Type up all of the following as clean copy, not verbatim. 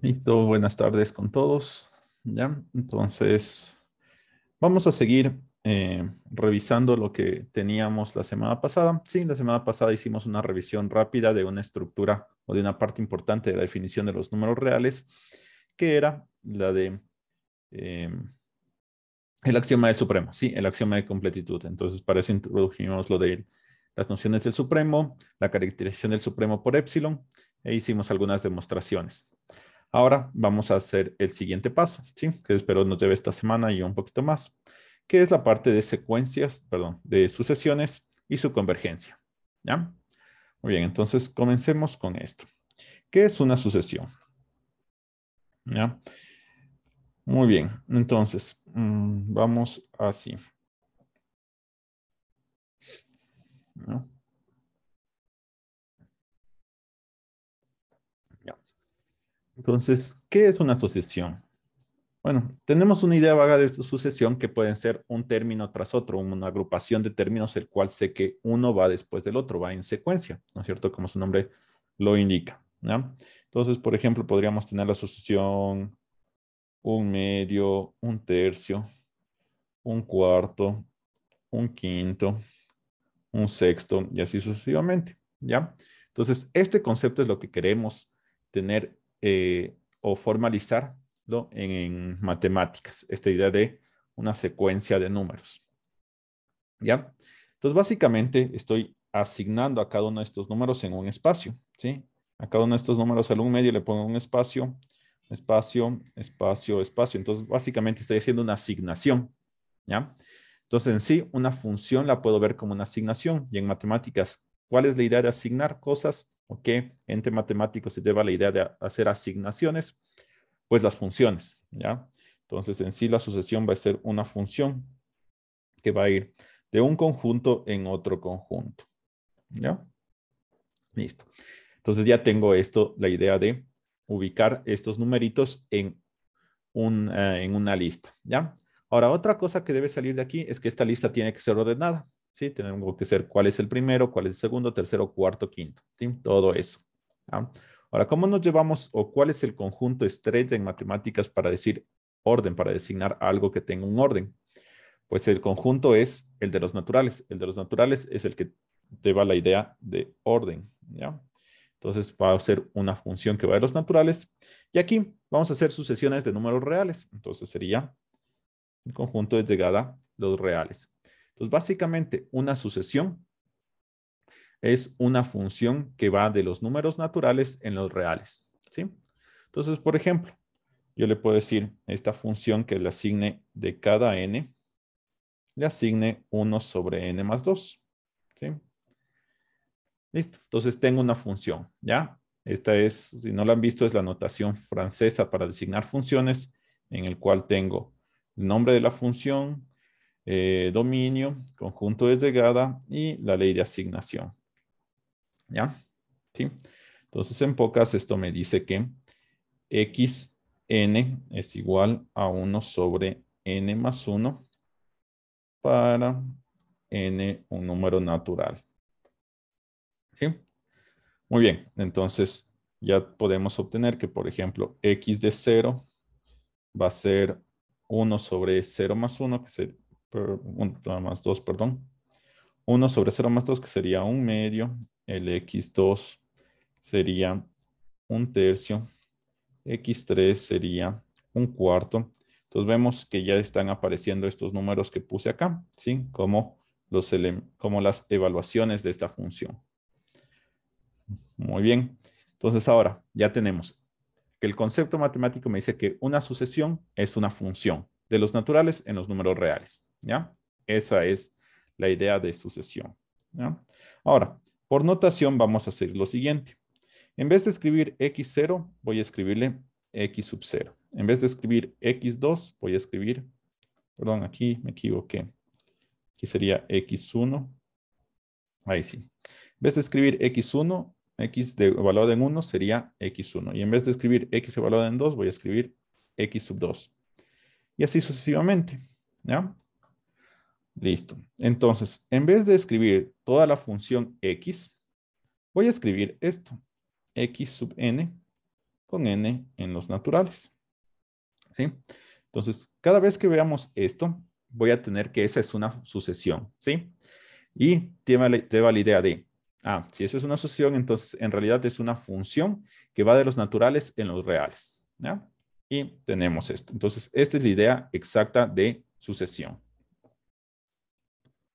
Listo, buenas tardes con todos. Ya, entonces vamos a seguir revisando lo que teníamos la semana pasada. Sí, la semana pasada hicimos una revisión rápida de una estructura o de una parte importante de la definición de los números reales, que era la de eh, el axioma del supremo. Sí, el axioma de completitud. Entonces, para eso introdujimos lo de las nociones del supremo, la caracterización del supremo por épsilon, e hicimos algunas demostraciones. Ahora vamos a hacer el siguiente paso, ¿sí? Que espero nos lleve esta semana y un poquito más, que es la parte de secuencias, perdón, de sucesiones y su convergencia, ¿ya? Muy bien, entonces comencemos con esto. ¿Qué es una sucesión? ¿Ya? Muy bien, entonces vamos así, ¿no? Ya. Entonces, ¿qué es una sucesión? Bueno, tenemos una idea vaga de sucesión que pueden ser un término tras otro, una agrupación de términos, el cual sé que uno va después del otro, va en secuencia, ¿no es cierto? Como su nombre lo indica, ¿no? Entonces, por ejemplo, podríamos tener la sucesión un medio, un tercio, un cuarto, un quinto, un sexto y así sucesivamente, ¿ya? Entonces, este concepto es lo que queremos tener o formalizarlo en matemáticas, esta idea de una secuencia de números, ¿ya? Entonces, básicamente estoy asignando a cada uno de estos números en un espacio, ¿sí? A cada uno de estos números al un medio le pongo un espacio, espacio, espacio, espacio. Entonces, básicamente estoy haciendo una asignación, ¿ya? Entonces, en sí, una función la puedo ver como una asignación. Y en matemáticas, ¿cuál es la idea de asignar cosas? ¿O qué ente matemático se lleva la idea de hacer asignaciones? Pues las funciones, ¿ya? Entonces, en sí, la sucesión va a ser una función que va a ir de un conjunto en otro conjunto, ¿ya? Listo. Entonces, ya tengo esto, la idea de ubicar estos numeritos en una lista, ¿ya? Ahora, otra cosa que debe salir de aquí es que esta lista tiene que ser ordenada, ¿sí? Tenemos que ser cuál es el primero, cuál es el segundo, tercero, cuarto, quinto, ¿sí? Todo eso, ¿ya? Ahora, ¿cómo nos llevamos o cuál es el conjunto estrella en matemáticas para decir orden, para designar algo que tenga un orden? Pues el conjunto es el de los naturales. El de los naturales es el que lleva la idea de orden, ¿ya? Entonces va a ser una función que va de los naturales. Y aquí vamos a hacer sucesiones de números reales. Entonces sería el conjunto de llegada los reales. Entonces básicamente una sucesión es una función que va de los números naturales en los reales, ¿sí? Entonces, por ejemplo, yo le puedo decir esta función que le asigne de cada n, le asigne 1 sobre n más 2, ¿sí? Listo. Entonces tengo una función, ¿ya? Esta es, si no la han visto, es la notación francesa para designar funciones, en el cual tengo el nombre de la función, dominio, conjunto de llegada y la ley de asignación, ¿ya? ¿Sí? Entonces, en pocas, esto me dice que xn es igual a 1 sobre n más 1 para n un número natural, ¿sí? Muy bien, entonces ya podemos obtener que, por ejemplo, x de 0 va a ser 1 sobre 0 más 1, que sería, más 2, perdón. 1 sobre 0 más 2, que sería un medio. El x2 sería un tercio. X3 sería un cuarto. Entonces vemos que ya están apareciendo estos números que puse acá, ¿sí? Como las evaluaciones de esta función. Muy bien. Entonces ahora ya tenemos que el concepto matemático me dice que una sucesión es una función de los naturales en los números reales, ¿ya? Esa es la idea de sucesión, ¿ya? Ahora, por notación vamos a hacer lo siguiente. En vez de escribir x0, voy a escribirle x sub 0. En vez de escribir x2, voy a escribir, perdón, aquí me equivoqué. Aquí sería x1. Ahí sí. En vez de escribir x1, x evaluado en 1 sería x1. Y en vez de escribir x evaluado en 2, voy a escribir x sub 2. Y así sucesivamente, ¿ya? Listo. Entonces, en vez de escribir toda la función x, voy a escribir esto. X sub n con n en los naturales. ¿Sí? Entonces, cada vez que veamos esto, voy a tener que esa es una sucesión. ¿Sí? Y lleva la idea de, si eso es una sucesión, entonces en realidad es una función que va de los naturales en los reales. ¿Ya? Y tenemos esto. Entonces, esta es la idea exacta de sucesión.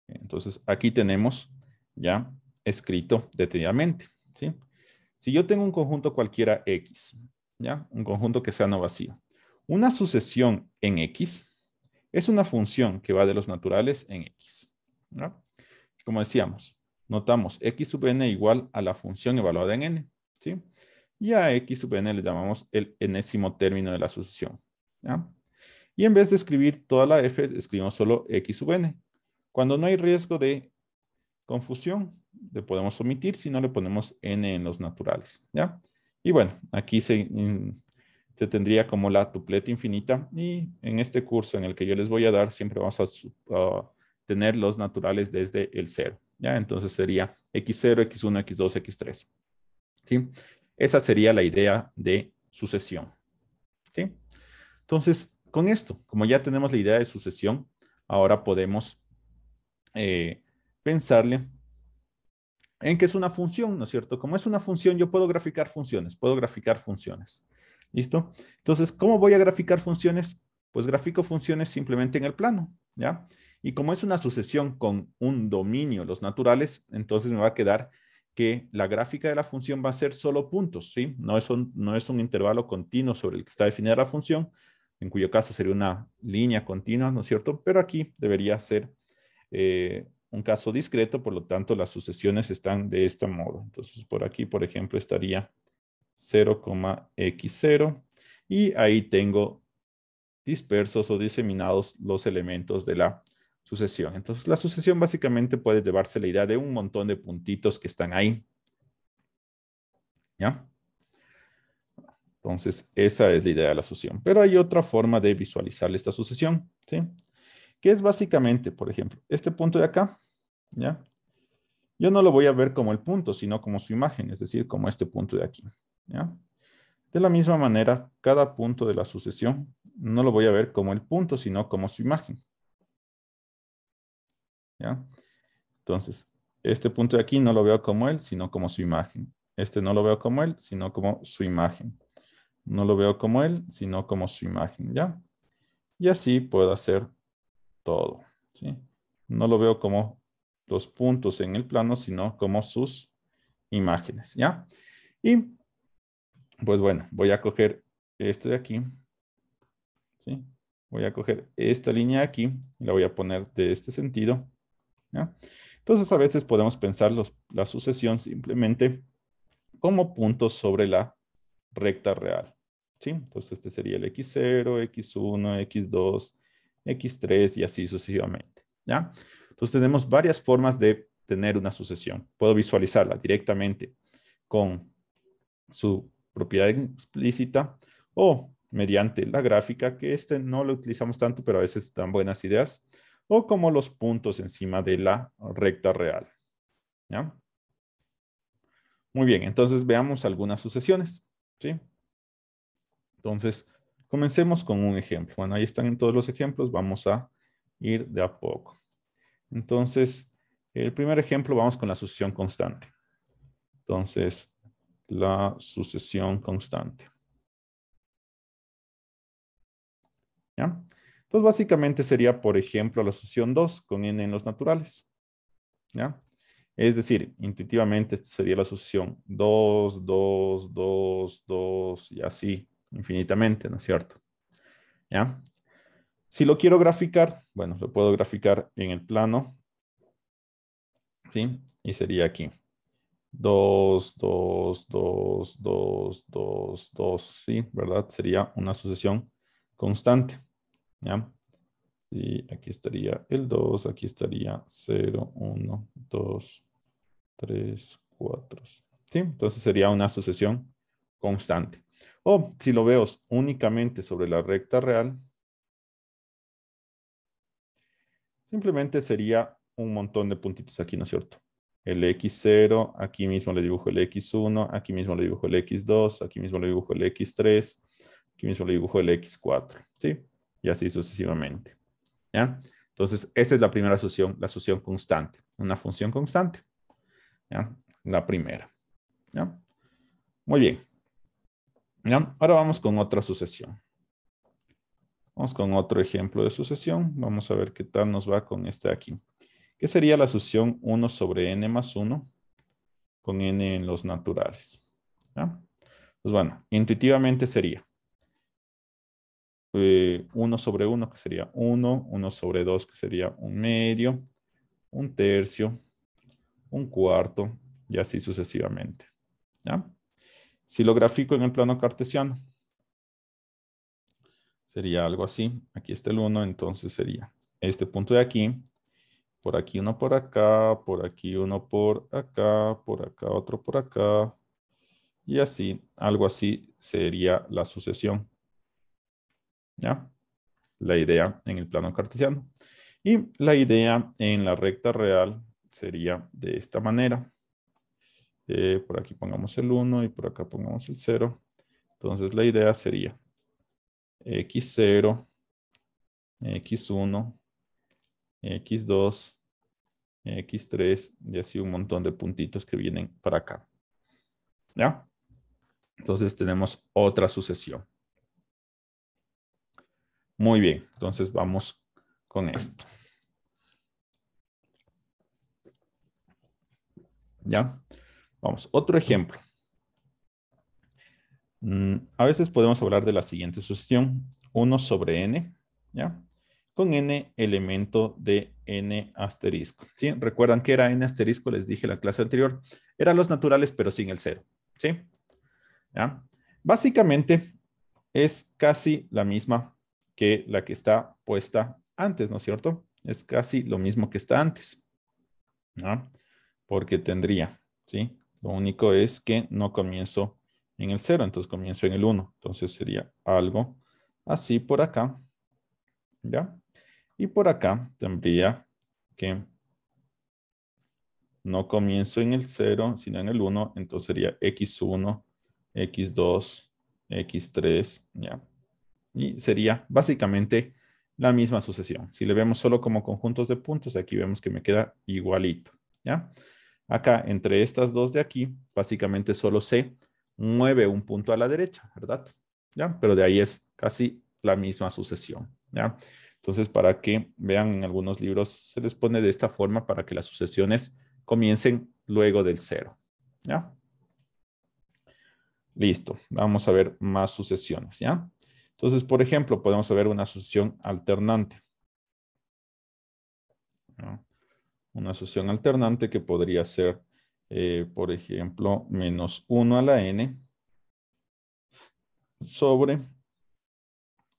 Entonces, aquí tenemos ya escrito detenidamente. ¿Sí? Si yo tengo un conjunto cualquiera X, ¿ya? Un conjunto que sea no vacío. Una sucesión en X es una función que va de los naturales en X. ¿No? Como decíamos, notamos X sub n igual a la función evaluada en n. ¿Sí? Y a X sub n le llamamos el enésimo término de la sucesión. ¿Ya? Y en vez de escribir toda la f, escribimos solo X sub n. Cuando no hay riesgo de confusión, le podemos omitir si no le ponemos n en los naturales. ¿Ya? Y bueno, aquí se tendría como la tupleta infinita y en este curso en el que yo les voy a dar siempre vamos a tener los naturales desde el 0. ¿Ya? Entonces sería x0, x1, x2, x3. ¿Sí? Esa sería la idea de sucesión. ¿Sí? Entonces, con esto, como ya tenemos la idea de sucesión, ahora podemos pensarle en que es una función, ¿no es cierto? Como es una función, yo puedo graficar funciones. ¿Listo? Entonces, ¿cómo voy a graficar funciones? Pues grafico funciones simplemente en el plano, ¿ya? Y como es una sucesión con un dominio, los naturales, entonces me va a quedar que la gráfica de la función va a ser solo puntos, ¿sí? No es un intervalo continuo sobre el que está definida la función, en cuyo caso sería una línea continua, ¿no es cierto? Pero aquí debería ser un caso discreto, por lo tanto las sucesiones están de este modo. Entonces por aquí, por ejemplo, estaría 0,x0 y ahí tengo dispersos o diseminados los elementos de la sucesión. Entonces la sucesión básicamente puede llevarse la idea de un montón de puntitos que están ahí. ¿Ya? Entonces esa es la idea de la sucesión. Pero hay otra forma de visualizar esta sucesión, ¿sí? Que es básicamente, por ejemplo, este punto de acá, ¿ya? Yo no lo voy a ver como el punto, sino como su imagen, es decir, como este punto de aquí. ¿Ya? De la misma manera, cada punto de la sucesión no lo voy a ver como el punto, sino como su imagen. ¿Ya? Entonces, este punto de aquí no lo veo como él, sino como su imagen. Este no lo veo como él, sino como su imagen. No lo veo como él, sino como su imagen. ¿Ya? Y así puedo hacer todo. ¿Sí? No lo veo como los puntos en el plano, sino como sus imágenes. ¿Ya? Y pues bueno, voy a coger esto de aquí, ¿sí? Voy a coger esta línea aquí y la voy a poner de este sentido, ¿ya? Entonces a veces podemos pensar la sucesión simplemente como puntos sobre la recta real, ¿sí? Entonces este sería el x0, x1, x2, x3 y así sucesivamente, ¿ya? Entonces tenemos varias formas de tener una sucesión. Puedo visualizarla directamente con su propiedad explícita o mediante la gráfica, que no lo utilizamos tanto, pero a veces dan buenas ideas, o como los puntos encima de la recta real. ¿Ya? Muy bien, entonces veamos algunas sucesiones. ¿Sí? Entonces, comencemos con un ejemplo. Bueno, ahí están en todos los ejemplos, vamos a ir de a poco. Entonces, el primer ejemplo, vamos con la sucesión constante. Entonces, la sucesión constante. ¿Ya? Entonces, básicamente sería, por ejemplo, la sucesión 2 con n en los naturales. ¿Ya? Es decir, intuitivamente esta sería la sucesión 2, 2, 2, 2 y así infinitamente, ¿no es cierto? ¿Ya? Si lo quiero graficar, bueno, lo puedo graficar en el plano, ¿sí? Y sería aquí. 2, 2, 2, 2, 2, 2, ¿sí? ¿Verdad? Sería una sucesión constante, ¿ya? Y aquí estaría el 2, aquí estaría 0, 1, 2, 3, 4. ¿Sí? Entonces sería una sucesión constante. O si lo veo únicamente sobre la recta real, simplemente sería un montón de puntitos aquí, ¿no es cierto? el x0, aquí mismo le dibujo el x1, aquí mismo le dibujo el x2, aquí mismo le dibujo el x3, aquí mismo le dibujo el x4, ¿sí? Y así sucesivamente, ¿ya? Entonces, esa es la primera sucesión, la sucesión constante, una función constante, ¿ya? La primera, ¿ya? Muy bien, ¿ya? Ahora vamos con otra sucesión. Vamos con otro ejemplo de sucesión. Vamos a ver qué tal nos va con este aquí. ¿Qué sería la sucesión 1 sobre n más 1 con n en los naturales? ¿Ya? Pues bueno, intuitivamente sería 1 sobre 1, que sería 1, 1 sobre 2, que sería 1/2, 1/3, 1/4, y así sucesivamente. ¿Ya? Si lo grafico en el plano cartesiano, sería algo así. Aquí está el 1, entonces sería este punto de aquí, por aquí uno por acá, por aquí uno por acá otro por acá, y así, algo así sería la sucesión. ¿Ya? La idea en el plano cartesiano. Y la idea en la recta real sería de esta manera. Por aquí pongamos el 1 y por acá pongamos el 0. Entonces la idea sería x0, x1, x2, x3 y así un montón de puntitos que vienen para acá. ¿Ya? Entonces tenemos otra sucesión. Muy bien, entonces vamos con esto. ¿Ya? Vamos, otro ejemplo. A veces podemos hablar de la siguiente sucesión. 1 sobre n, ¿ya? Con n elemento de n asterisco, ¿sí? ¿Recuerdan que era n asterisco? Les dije en la clase anterior. Eran los naturales, pero sin el 0, ¿sí? ¿Ya? Básicamente es casi la misma que la que está puesta antes, ¿no es cierto? Es casi lo mismo que está antes, ¿no? Porque tendría, ¿sí? Lo único es que no comienzo en el 0, entonces comienzo en el 1. Entonces sería algo así por acá, ¿ya? Y por acá tendría que no comienzo en el 0, sino en el 1, entonces sería x1, x2, x3, ¿ya? Y sería básicamente la misma sucesión. Si le vemos solo como conjuntos de puntos, aquí vemos que me queda igualito, ¿ya? Acá, entre estas dos de aquí, básicamente solo se mueve un punto a la derecha, ¿verdad? ¿Ya? Pero de ahí es casi la misma sucesión, ¿ya? Entonces, para que vean en algunos libros, se les pone de esta forma para que las sucesiones comiencen luego del 0, ¿ya? Listo, vamos a ver más sucesiones, ¿ya? Entonces, por ejemplo, podemos ver una sucesión alternante, ¿no? Una sucesión alternante que podría ser, por ejemplo, menos 1 a la n sobre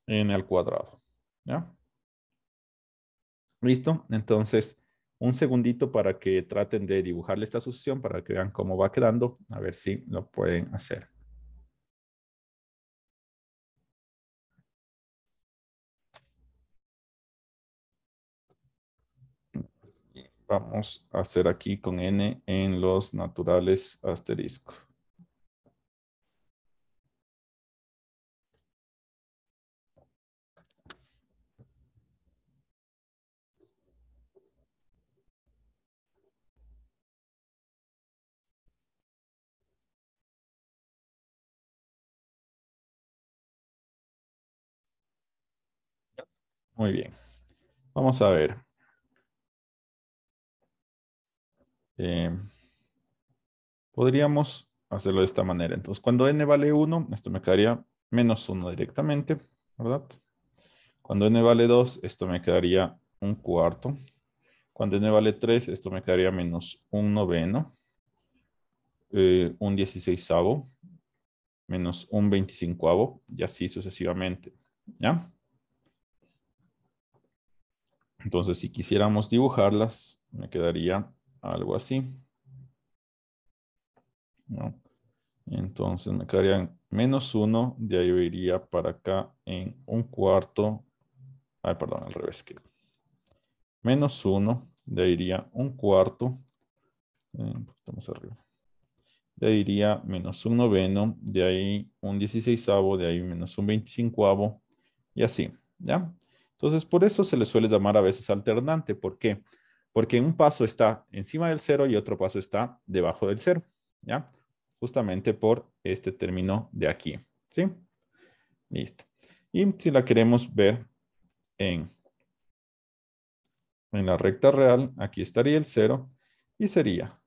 n al cuadrado, ¿ya? ¿Listo? Entonces, un segundito para que traten de dibujarle esta sucesión para que vean cómo va quedando, a ver si lo pueden hacer. Vamos a hacer aquí con n en los naturales asterisco. Muy bien. Vamos a ver. Eh, Podríamos hacerlo de esta manera. Entonces, cuando n vale 1, esto me quedaría menos 1 directamente, ¿verdad? Cuando n vale 2, esto me quedaría un cuarto. Cuando n vale 3, esto me quedaría menos un noveno, un 16avo, menos un 25avo, y así sucesivamente, ¿ya? Entonces, si quisiéramos dibujarlas, me quedaría algo así, ¿no? Entonces me quedarían menos 1, de ahí yo iría para acá en un cuarto. Ay, perdón, al revés. Menos 1, de ahí iría un cuarto, un poquito más arriba. De ahí iría menos un noveno, de ahí un 16avo, de ahí menos un 25avo, y así, ¿ya? Entonces, por eso se le suele llamar a veces alternante. ¿Por qué? Porque un paso está encima del cero y otro paso está debajo del cero, ¿ya? Justamente por este término de aquí, ¿sí? Listo. Y si la queremos ver en, en la recta real, aquí estaría el cero y sería,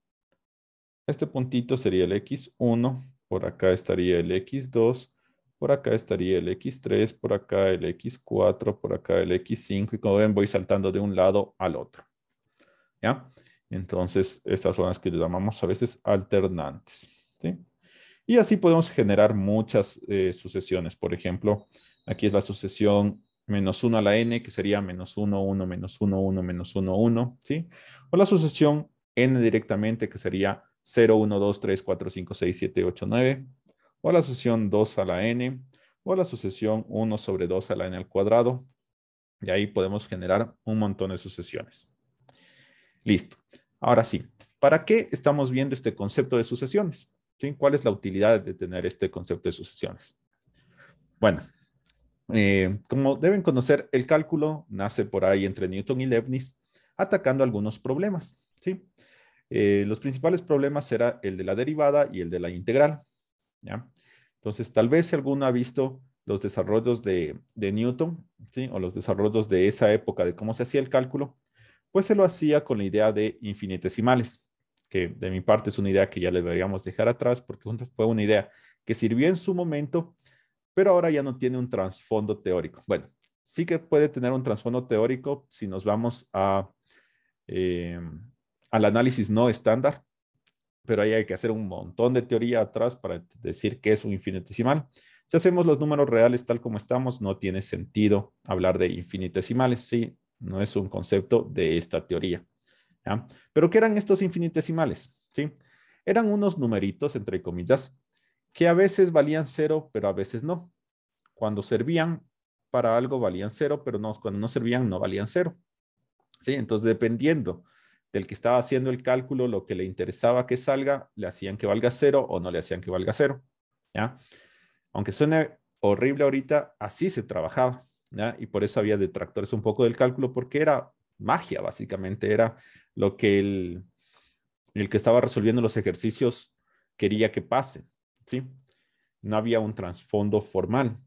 este puntito sería el x1, por acá estaría el x2, por acá estaría el x3, por acá el x4, por acá el x5 y como ven voy saltando de un lado al otro, ¿ya? Entonces, estas son las que llamamos a veces alternantes, ¿sí? Y así podemos generar muchas sucesiones. Por ejemplo, aquí es la sucesión menos 1 a la n, que sería menos 1, 1, menos 1, 1, menos 1, 1, ¿sí? O la sucesión n directamente, que sería 0, 1, 2, 3, 4, 5, 6, 7, 8, 9. O la sucesión 2 a la n. O la sucesión 1 sobre 2 a la n al cuadrado. Y ahí podemos generar un montón de sucesiones. Listo. Ahora sí, ¿para qué estamos viendo este concepto de sucesiones? ¿Sí? ¿Cuál es la utilidad de tener este concepto de sucesiones? Bueno, como deben conocer, el cálculo nace por ahí entre Newton y Leibniz, atacando algunos problemas. ¿Sí? Los principales problemas será el de la derivada y el de la integral. ¿Ya? Entonces, tal vez si alguno ha visto los desarrollos de Newton, ¿sí? O los desarrollos de esa época de cómo se hacía el cálculo, pues se lo hacía con la idea de infinitesimales, que de mi parte es una idea que ya le deberíamos dejar atrás porque fue una idea que sirvió en su momento, pero ahora ya no tiene un trasfondo teórico. Bueno, sí que puede tener un trasfondo teórico si nos vamos eh, al análisis no estándar, pero ahí hay que hacer un montón de teoría atrás para decir qué es un infinitesimal. Si hacemos los números reales tal como estamos, no tiene sentido hablar de infinitesimales, sí, no es un concepto de esta teoría. ¿Ya? Pero ¿qué eran estos infinitesimales? ¿Sí? Eran unos numeritos, entre comillas, que a veces valían cero, pero a veces no. Cuando servían para algo valían cero, pero no, cuando no servían no valían cero. ¿Sí? Entonces, dependiendo del que estaba haciendo el cálculo, lo que le interesaba que salga, le hacían que valga cero o no le hacían que valga cero. ¿Ya? Aunque suene horrible ahorita, así se trabajaba. ¿Ya? Y por eso había detractores un poco del cálculo, porque era magia, básicamente. Era lo que el que estaba resolviendo los ejercicios quería que pase. ¿Sí? No había un trasfondo formal.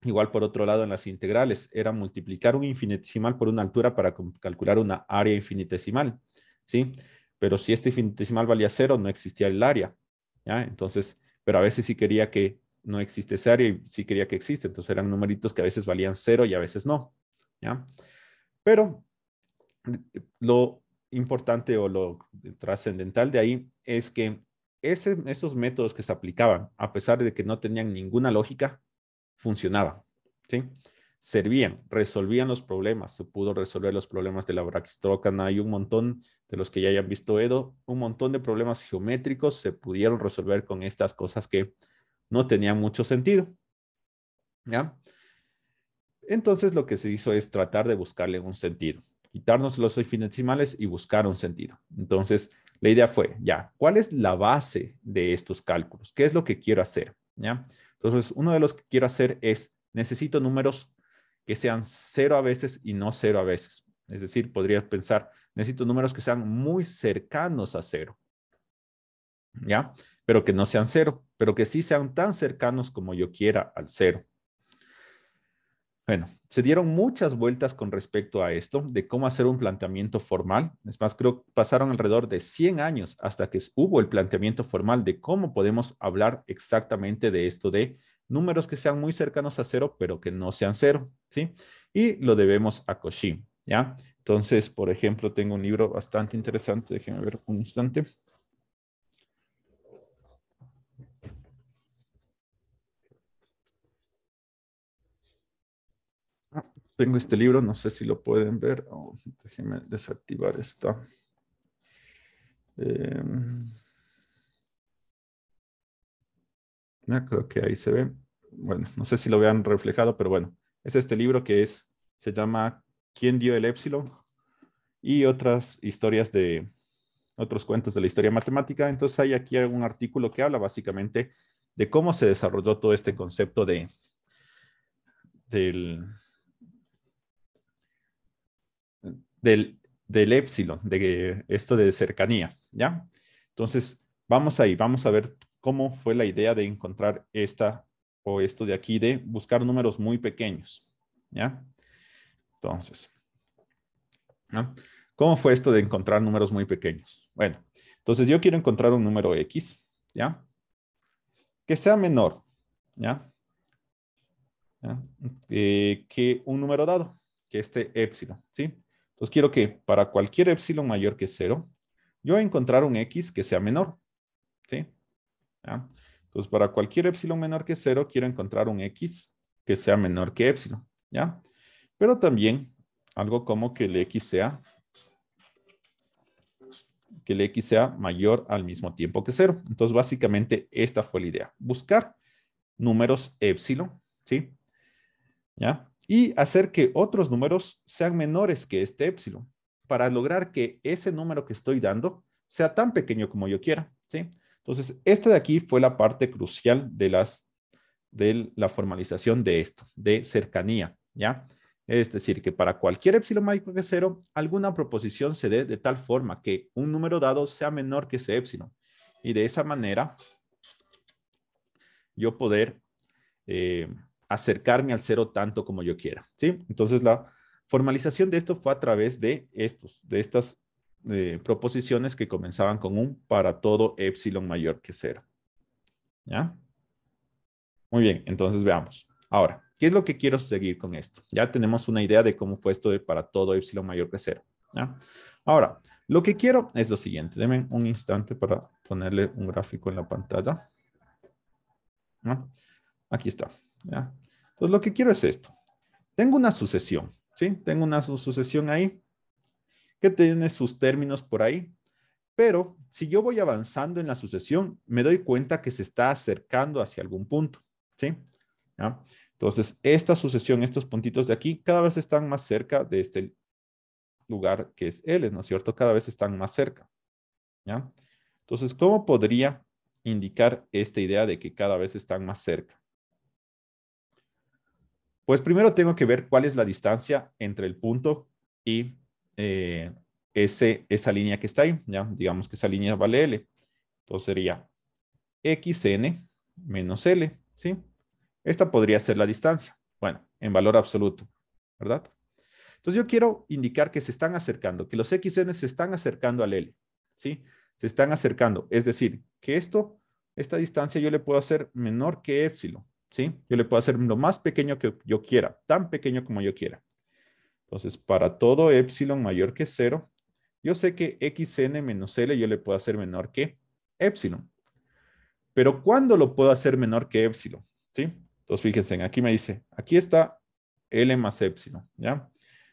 Igual por otro lado en las integrales, era multiplicar un infinitesimal por una altura para calcular una área infinitesimal, ¿sí? Pero si este infinitesimal valía cero, no existía el área, ¿ya? Entonces, pero a veces sí quería que no existe esa área y sí quería que existe, entonces eran numeritos que a veces valían cero y a veces no, ¿ya? Pero lo importante o lo trascendental de ahí es que esos métodos que se aplicaban, a pesar de que no tenían ninguna lógica, funcionaban, ¿sí? Servían, resolvían los problemas, se pudo resolver los problemas de la Brachistrócana y un montón de los que ya hayan visto Edo, un montón de problemas geométricos se pudieron resolver con estas cosas que no tenían mucho sentido, ¿ya? Entonces lo que se hizo es tratar de buscarle un sentido, quitarnos los infinitesimales y buscar un sentido. Entonces la idea fue, ya, ¿cuál es la base de estos cálculos? ¿Qué es lo que quiero hacer? ¿Ya? Entonces uno de los que quiero hacer es, necesito números que sean cero a veces y no cero a veces. Es decir, podría pensar, necesito números que sean muy cercanos a cero, ¿ya? Pero que no sean cero, pero que sí sean tan cercanos como yo quiera al cero. Bueno, se dieron muchas vueltas con respecto a esto, de cómo hacer un planteamiento formal. Es más, creo que pasaron alrededor de 100 años hasta que hubo el planteamiento formal de cómo podemos hablar exactamente de esto de números que sean muy cercanos a cero, pero que no sean cero, ¿sí? Y lo debemos a Cauchy, ¿ya? Entonces, por ejemplo, tengo un libro bastante interesante, déjenme ver un instante. Tengo este libro, no sé si lo pueden ver. Oh, déjenme desactivar esta. Creo que ahí se ve. Bueno, no sé si lo vean reflejado, pero bueno, es este libro que se llama ¿Quién dio el Épsilon? Y otras historias otros cuentos de la historia matemática. Entonces hay aquí un artículo que habla básicamente de cómo se desarrolló todo este concepto del del épsilon, de esto de cercanía, ¿ya? Entonces, vamos ahí, vamos a ver cómo fue la idea de encontrar esta o esto de aquí de buscar números muy pequeños, ¿ya? Entonces, ¿no? ¿Cómo fue esto de encontrar números muy pequeños? Bueno, entonces yo quiero encontrar un número X, ¿ya? Que sea menor, ¿ya? ¿Ya? Que un número dado, que este épsilon, ¿sí? Entonces quiero que para cualquier épsilon mayor que 0, yo voy a encontrar un X que sea menor, ¿sí? ¿Ya? Entonces para cualquier épsilon menor que 0, quiero encontrar un X que sea menor que épsilon, ¿ya? Pero también algo como que el X sea mayor al mismo tiempo que 0. Entonces básicamente esta fue la idea, buscar números épsilon, ¿sí? ¿Ya? Y hacer que otros números sean menores que este épsilon, para lograr que ese número que estoy dando sea tan pequeño como yo quiera, ¿sí? Entonces, esta de aquí fue la parte crucial de la formalización de esto, de cercanía, ¿ya? Es decir, que para cualquier épsilon mayor que 0, alguna proposición se dé de tal forma que un número dado sea menor que ese épsilon. Y de esa manera, yo poder eh, acercarme al 0 tanto como yo quiera, ¿sí? Entonces la formalización de esto fue a través de estas proposiciones que comenzaban con un para todo épsilon mayor que 0, ¿ya? Muy bien, entonces veamos. Ahora, ¿qué es lo que quiero seguir con esto? Ya tenemos una idea de cómo fue esto de para todo épsilon mayor que 0, ¿ya? Ahora, lo que quiero es lo siguiente. Denme un instante para ponerle un gráfico en la pantalla, ¿no? Aquí está, ¿ya? Entonces lo que quiero es esto. Tengo una sucesión, ¿sí? Tengo una sucesión ahí que tiene sus términos por ahí, pero si yo voy avanzando en la sucesión, me doy cuenta que se está acercando hacia algún punto, ¿sí? ¿Ya? Entonces, esta sucesión, estos puntitos de aquí, cada vez están más cerca de este lugar que es L, ¿no es cierto? Cada vez están más cerca, ¿ya? Entonces, ¿cómo podría indicar esta idea de que cada vez están más cerca? Pues primero tengo que ver cuál es la distancia entre el punto y eh, esa línea que está ahí. ¿Ya? Digamos que esa línea vale L. Entonces sería xn menos L. ¿Sí? Esta podría ser la distancia. Bueno, en valor absoluto. ¿Verdad? Entonces yo quiero indicar que se están acercando, que los xn se están acercando al L. ¿Sí? Se están acercando. Es decir, que esta distancia yo le puedo hacer menor que épsilon. ¿Sí? Yo le puedo hacer lo más pequeño que yo quiera, tan pequeño como yo quiera. Entonces, para todo epsilon mayor que 0, yo sé que xn menos L yo le puedo hacer menor que epsilon. Pero ¿cuándo lo puedo hacer menor que epsilon? ¿Sí? Entonces, fíjense, aquí me dice, aquí está L más epsilon, ¿ya?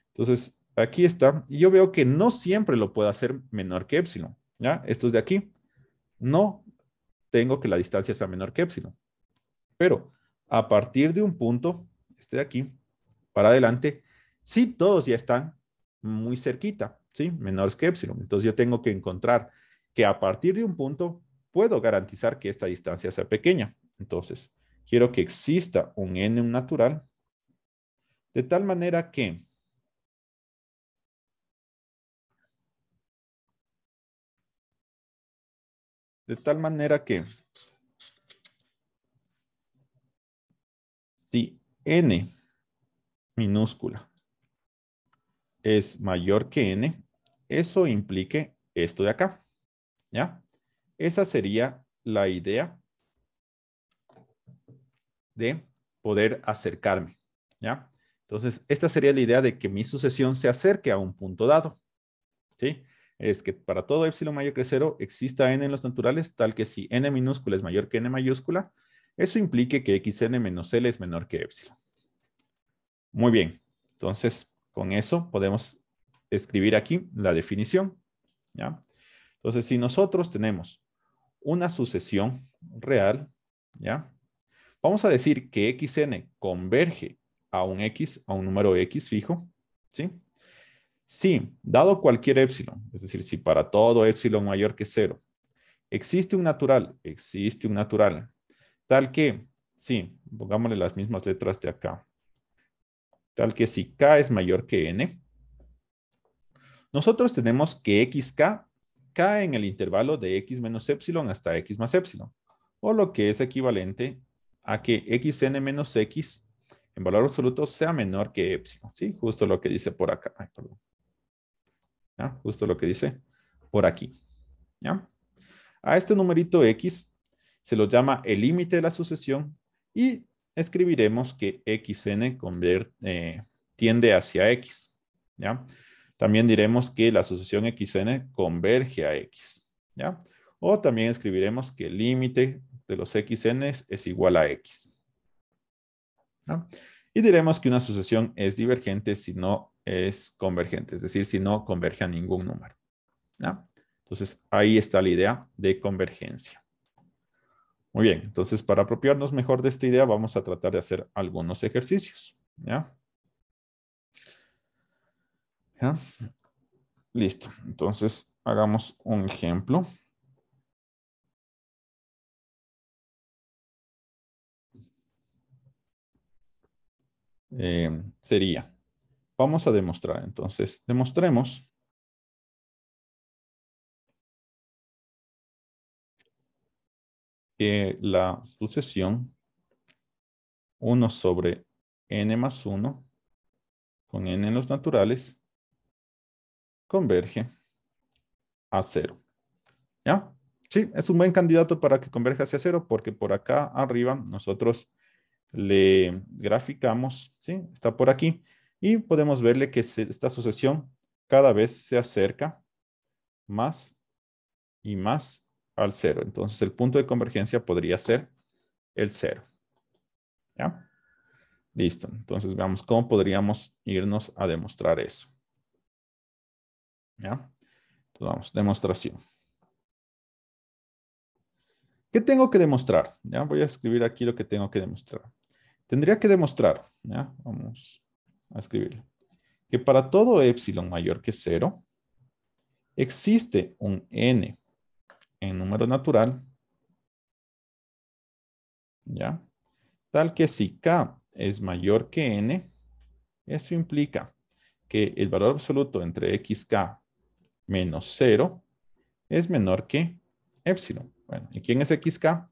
Entonces, aquí está, y yo veo que no siempre lo puedo hacer menor que epsilon, ¿ya? Estos de aquí, no tengo que la distancia sea menor que epsilon. Pero a partir de un punto, este de aquí, para adelante, sí, todos ya están muy cerquita, ¿sí? Menores que epsilon. Entonces yo tengo que encontrar que a partir de un punto puedo garantizar que esta distancia sea pequeña. Entonces, quiero que exista un n natural de tal manera que si n minúscula es mayor que n, eso implique esto de acá, ¿ya? Esa sería la idea de poder acercarme, ¿ya? Entonces, esta sería la idea de que mi sucesión se acerque a un punto dado, ¿sí? Es que para todo épsilon mayor que 0 exista n en los naturales, tal que si n minúscula es mayor que n mayúscula, eso implique que xn menos L es menor que épsilon. Muy bien. Entonces, con eso podemos escribir aquí la definición, ¿ya? Entonces, si nosotros tenemos una sucesión real, ¿ya? Vamos a decir que xn converge a un número x fijo, ¿sí? Sí, dado cualquier épsilon, es decir, si para todo épsilon mayor que 0 existe un natural, tal que, sí, pongámosle las mismas letras de acá, tal que si k es mayor que n, nosotros tenemos que xk cae en el intervalo de x menos épsilon hasta x más épsilon, o lo que es equivalente a que xn menos x en valor absoluto sea menor que épsilon, ¿sí? Justo lo que dice por acá. Ay, perdón. ¿Ya? Justo lo que dice por aquí. ¿Ya? A este numerito x se lo llama el límite de la sucesión y escribiremos que xn tiende hacia x. ¿Ya? También diremos que la sucesión xn converge a x. ¿Ya? O también escribiremos que el límite de los xn es igual a x. ¿Ya? Y diremos que una sucesión es divergente si no es convergente, es decir, si no converge a ningún número. ¿Ya? Entonces, ahí está la idea de convergencia. Muy bien, entonces para apropiarnos mejor de esta idea vamos a tratar de hacer algunos ejercicios. ¿Ya? ¿Ya? Listo, entonces hagamos un ejemplo. Sería, vamos a demostrar, entonces, demostremos que la sucesión 1 sobre n más 1 con n en los naturales converge a 0. ¿Ya? Sí, es un buen candidato para que converja hacia 0 porque por acá arriba nosotros le graficamos, ¿sí? Está por aquí y podemos verle que esta sucesión cada vez se acerca más y más al 0. Entonces el punto de convergencia podría ser el 0. ¿Ya? Listo. Entonces veamos cómo podríamos irnos a demostrar eso. ¿Ya? Entonces vamos, demostración. ¿Qué tengo que demostrar? ¿Ya? Voy a escribir aquí lo que tengo que demostrar. Tendría que demostrar, ¿ya? Vamos a escribirlo, que para todo épsilon mayor que 0, existe un n en número natural, ¿ya? Tal que si k es mayor que n, eso implica que el valor absoluto entre xk menos 0 es menor que épsilon. Bueno, ¿y quién es xk?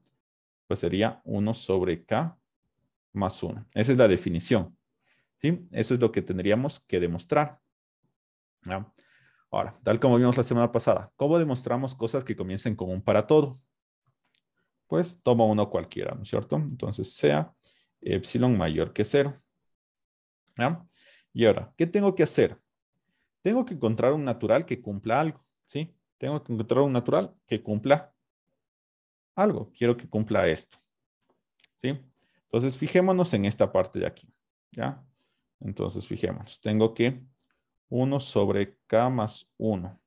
Pues sería 1 sobre k más 1. Esa es la definición. ¿Sí? Eso es lo que tendríamos que demostrar. ¿Ya? Ahora, tal como vimos la semana pasada, ¿cómo demostramos cosas que comiencen con un para todo? Pues toma uno cualquiera, ¿no es cierto? Entonces sea épsilon mayor que 0. ¿Ya? Y ahora, ¿qué tengo que hacer? Tengo que encontrar un natural que cumpla algo, ¿sí? Tengo que encontrar un natural que cumpla algo. Quiero que cumpla esto, ¿sí? Entonces, fijémonos en esta parte de aquí, ¿ya? Entonces, fijémonos. Tengo que 1 sobre k más 1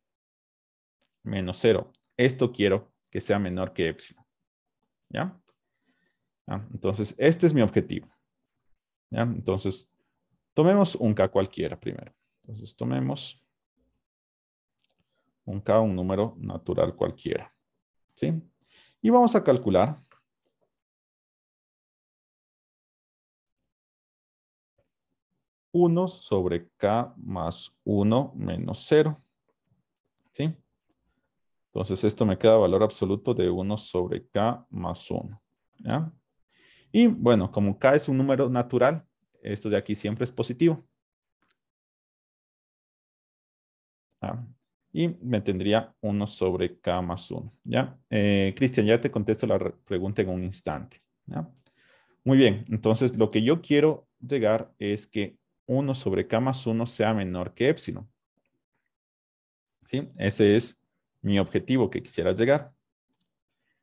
menos 0. Esto quiero que sea menor que épsilon, ¿ya? Entonces, este es mi objetivo, ¿ya? Entonces, tomemos un k cualquiera primero. Entonces, tomemos un k, un número natural cualquiera, ¿sí? Y vamos a calcular 1 sobre k más 1 menos 0, ¿sí? Entonces, esto me queda valor absoluto de 1 sobre k más 1, ¿ya? Y bueno, como k es un número natural, esto de aquí siempre es positivo. ¿Ya? Y me tendría 1 sobre k más 1, ¿ya? Cristian, ya te contesto la pregunta en un instante, ¿ya? Muy bien, entonces lo que yo quiero llegar es que 1 sobre k más 1 sea menor que épsilon, ¿sí? Ese es mi objetivo que quisiera llegar.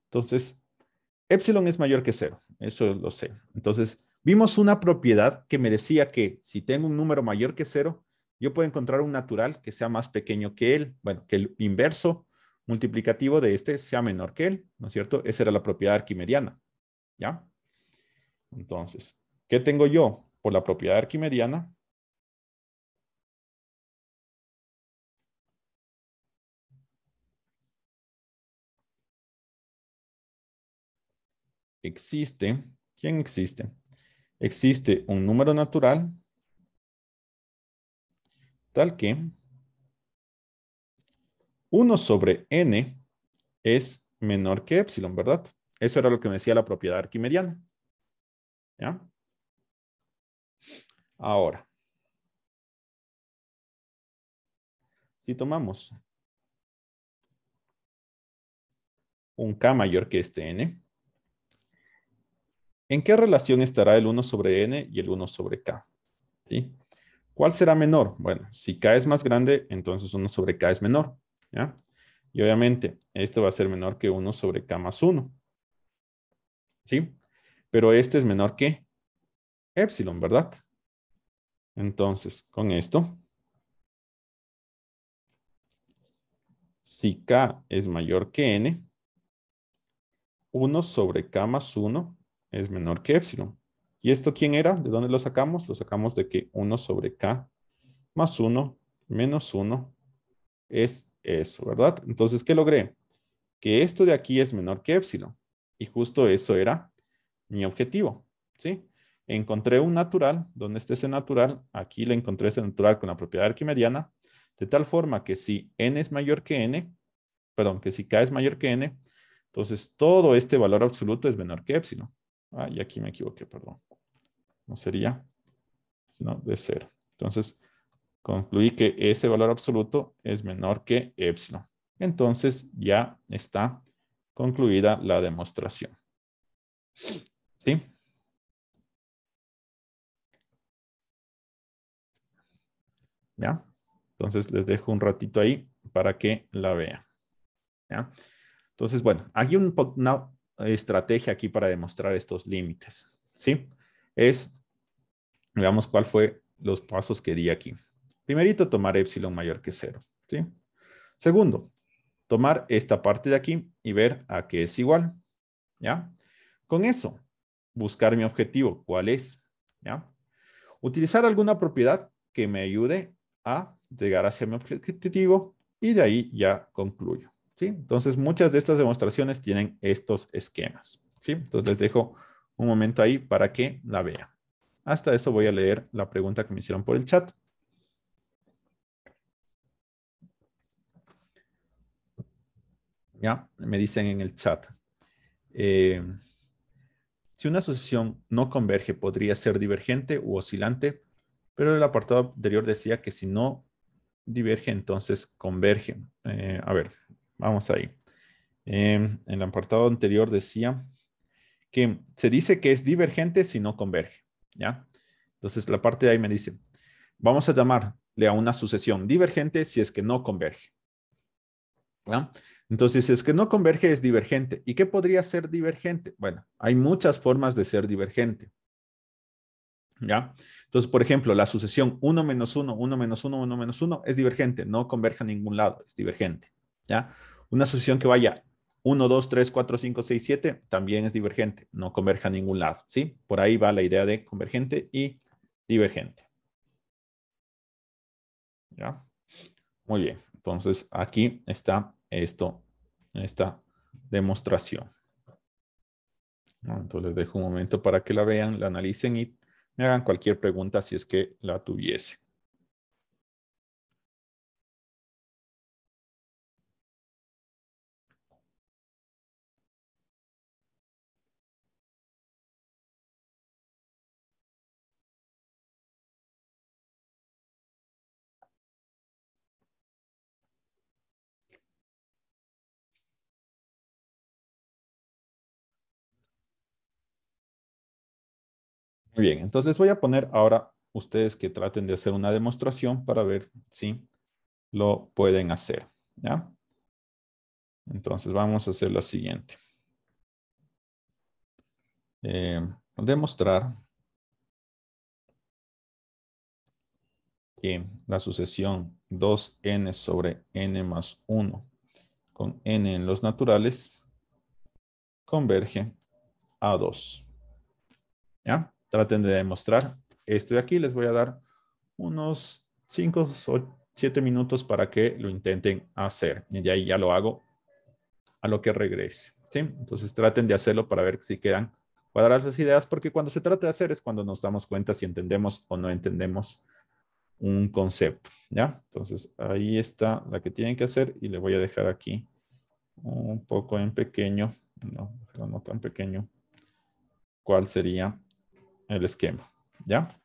Entonces, épsilon es mayor que 0, eso lo sé. Entonces, vimos una propiedad que me decía que si tengo un número mayor que 0, yo puedo encontrar un natural que sea más pequeño que él, bueno, que el inverso multiplicativo de este sea menor que él, ¿no es cierto? Esa era la propiedad arquimediana, ¿ya? Entonces, ¿qué tengo yo por la propiedad arquimediana? existe, ¿quién existe? Existe un número natural tal que 1 sobre n es menor que epsilon, ¿verdad? Eso era lo que me decía la propiedad arquimediana. ¿Ya? Ahora, si tomamos un k mayor que este n, ¿en qué relación estará el 1 sobre n y el 1 sobre k? ¿Sí? ¿Cuál será menor? Bueno, si k es más grande, entonces 1 sobre k es menor. ¿Ya? Y obviamente, esto va a ser menor que 1 sobre k más 1. ¿Sí? Pero este es menor que epsilon, ¿verdad? Entonces, con esto, si k es mayor que n, 1 sobre k más 1 es menor que epsilon. ¿Y esto quién era? ¿De dónde lo sacamos? Lo sacamos de que 1 sobre k más 1 menos 1 es eso, ¿verdad? Entonces, ¿qué logré? Que esto de aquí es menor que epsilon. Y justo eso era mi objetivo, ¿sí? Encontré un natural, donde esté ese natural, aquí le encontré ese natural con la propiedad arquimediana, de tal forma que si n es mayor que n, perdón, que si k es mayor que n, entonces todo este valor absoluto es menor que epsilon. Ah, y aquí me equivoqué, perdón. No sería, sino de 0. Entonces, concluí que ese valor absoluto es menor que epsilon. Entonces, ya está concluida la demostración. ¿Sí? ¿Ya? Entonces, les dejo un ratito ahí para que la vean. ¿Ya? Entonces, bueno, hay una estrategia aquí para demostrar estos límites. ¿Sí? Veamos cuál fue los pasos que di aquí. Primerito, tomar epsilon mayor que 0. ¿Sí? Segundo, tomar esta parte de aquí y ver a qué es igual. ¿Ya? Con eso, buscar mi objetivo. ¿Cuál es? ¿Ya? Utilizar alguna propiedad que me ayude a llegar hacia mi objetivo y de ahí ya concluyo. ¿Sí? Entonces, muchas de estas demostraciones tienen estos esquemas. ¿Sí? Entonces, les dejo un momento ahí para que la vean. Hasta eso voy a leer la pregunta que me hicieron por el chat. Ya, me dicen en el chat. Eh, si una asociación no converge, podría ser divergente u oscilante, pero el apartado anterior decía que si no diverge, entonces converge. A ver, vamos ahí. En el apartado anterior decía que se dice que es divergente si no converge. ¿Ya? Entonces la parte de ahí me dice, vamos a llamarle a una sucesión divergente si es que no converge. ¿Ya? Entonces, si es que no converge, es divergente. ¿Y qué podría ser divergente? Bueno, hay muchas formas de ser divergente. ¿Ya? Entonces, por ejemplo, la sucesión 1 menos 1, 1 menos 1, 1 menos 1 es divergente, no converge a ningún lado, es divergente. ¿Ya? Una sucesión que vaya 1, 2, 3, 4, 5, 6, 7 también es divergente, no converge a ningún lado. ¿Sí? Por ahí va la idea de convergente y divergente. ¿Ya? Muy bien. Entonces, aquí está esta demostración. ¿No? Entonces, les dejo un momento para que la vean, la analicen y me hagan cualquier pregunta si es que la tuviese. Muy bien, entonces les voy a poner ahora ustedes que traten de hacer una demostración para ver si lo pueden hacer. ¿Ya? Entonces vamos a hacer lo siguiente. Demostrar que la sucesión 2n sobre n más 1 con n en los naturales converge a 2. ¿Ya? Traten de demostrar esto de aquí. Les voy a dar unos 5 o 7 minutos para que lo intenten hacer. Y de ahí ya lo hago a lo que regrese. ¿sí? Entonces traten de hacerlo para ver si quedan cuadradas las ideas, porque cuando se trata de hacer es cuando nos damos cuenta si entendemos o no entendemos un concepto, ¿ya? Entonces ahí está la que tienen que hacer y le voy a dejar aquí un poco en pequeño, no, pero no tan pequeño, cuál sería el esquema, ¿ya?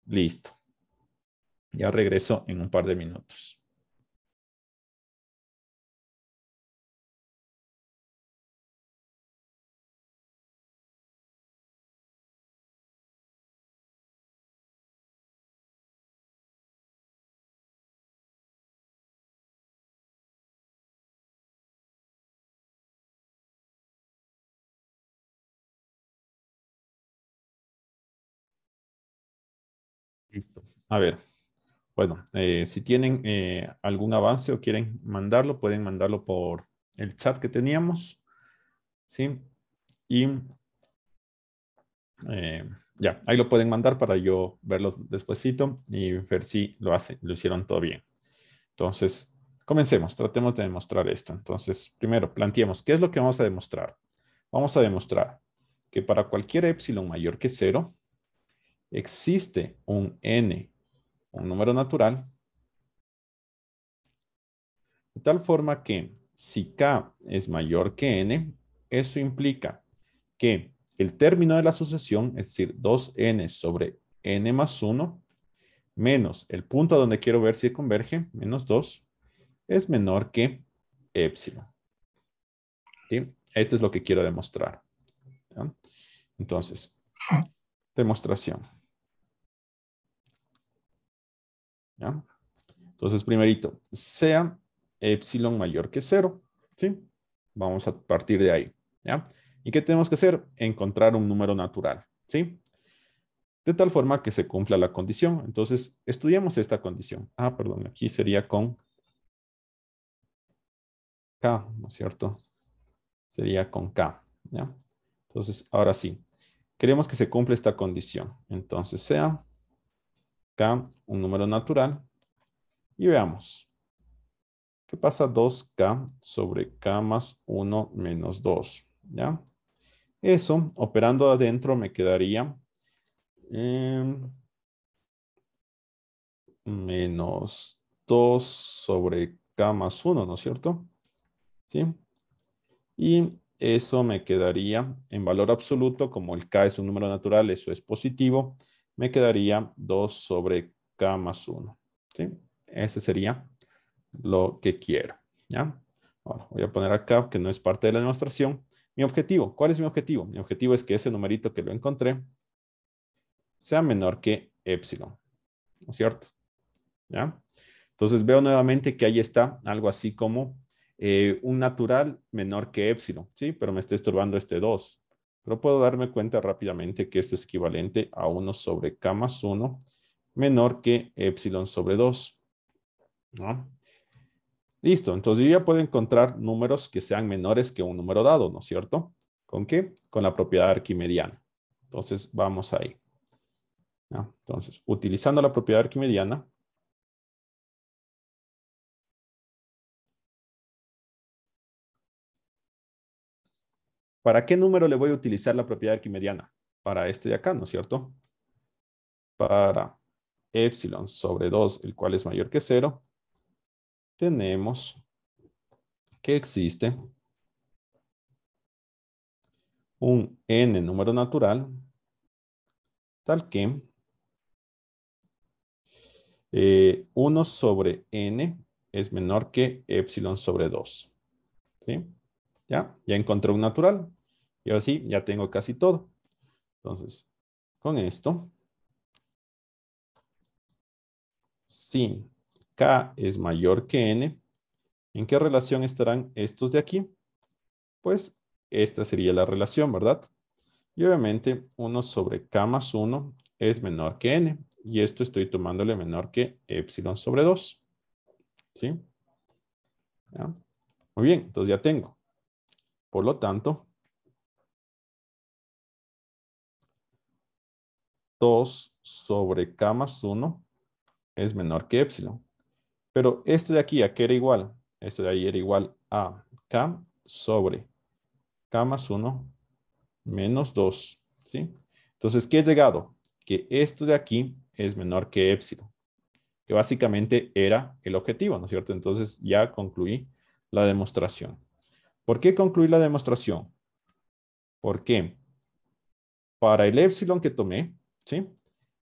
Listo. Ya regreso en un par de minutos. Listo. A ver, bueno, si tienen algún avance o quieren mandarlo, pueden mandarlo por el chat que teníamos, ¿sí? Y ya, ahí lo pueden mandar para yo verlo despuesito y ver si lo hicieron todo bien. Entonces, comencemos, tratemos de demostrar esto. Entonces, primero, planteemos, ¿qué es lo que vamos a demostrar? Vamos a demostrar que para cualquier epsilon mayor que 0, existe un n, un número natural, de tal forma que si k es mayor que n, eso implica que el término de la sucesión, es decir, 2n sobre n más 1, menos el punto a donde quiero ver si converge, menos 2, es menor que epsilon. ¿Sí? Esto es lo que quiero demostrar. ¿Ya? Entonces, demostración. ¿Ya? Entonces, primerito, sea epsilon mayor que 0. ¿Sí? Vamos a partir de ahí. ¿Ya? ¿Y qué tenemos que hacer? Encontrar un número natural. ¿Sí? De tal forma que se cumpla la condición. Entonces, estudiamos esta condición. Perdón, aquí sería con K, ¿no es cierto? Sería con K. ¿Ya? Entonces, ahora sí. Queremos que se cumpla esta condición. Entonces, sea K un número natural. Y veamos. ¿Qué pasa 2K sobre K más 1 menos 2? ¿Ya? Eso, operando adentro, me quedaría menos 2 sobre K más 1, ¿no es cierto? ¿Sí? Y eso me quedaría en valor absoluto, como el K es un número natural, eso es positivo, me quedaría 2 sobre K más 1. ¿Sí? Ese sería lo que quiero. ¿Ya? Ahora voy a poner acá que no es parte de la demostración. Mi objetivo, ¿cuál es mi objetivo? Mi objetivo es que ese numerito que lo encontré sea menor que epsilon, ¿no es cierto? ¿Ya? Entonces veo nuevamente que ahí está algo así como un natural menor que epsilon, ¿sí? Pero me está estorbando este 2. Pero puedo darme cuenta rápidamente que esto es equivalente a 1 sobre k más 1 menor que epsilon sobre 2, ¿no? Listo, entonces yo ya puedo encontrar números que sean menores que un número dado, ¿no es cierto? ¿Con qué? Con la propiedad arquimediana. Entonces vamos ahí. ¿Ya? Entonces, utilizando la propiedad arquimediana, ¿para qué número le voy a utilizar la propiedad arquimediana? Para este de acá, ¿no es cierto? Para epsilon sobre 2, el cual es mayor que 0, tenemos que existe un n número natural tal que 1 sobre n es menor que epsilon sobre 2. ¿Sí? Ya encontré un natural. Y ahora sí, ya tengo casi todo. Entonces, con esto, si k es mayor que n, ¿en qué relación estarán estos de aquí? Pues esta sería la relación, ¿verdad? Y obviamente 1 sobre k más 1 es menor que n. Y esto estoy tomándole menor que epsilon sobre 2. ¿Sí? ¿Ya? Muy bien, entonces ya tengo. Por lo tanto, 2 sobre k más 1 es menor que epsilon. Pero esto de aquí, ¿a qué era igual? Esto de ahí era igual a k. sobre k más 1 menos 2, ¿sí? Entonces, ¿qué he llegado? Que esto de aquí es menor que épsilon, que básicamente era el objetivo, ¿no es cierto? Entonces, ya concluí la demostración. ¿Por qué concluí la demostración? Porque para el épsilon que tomé, ¿sí?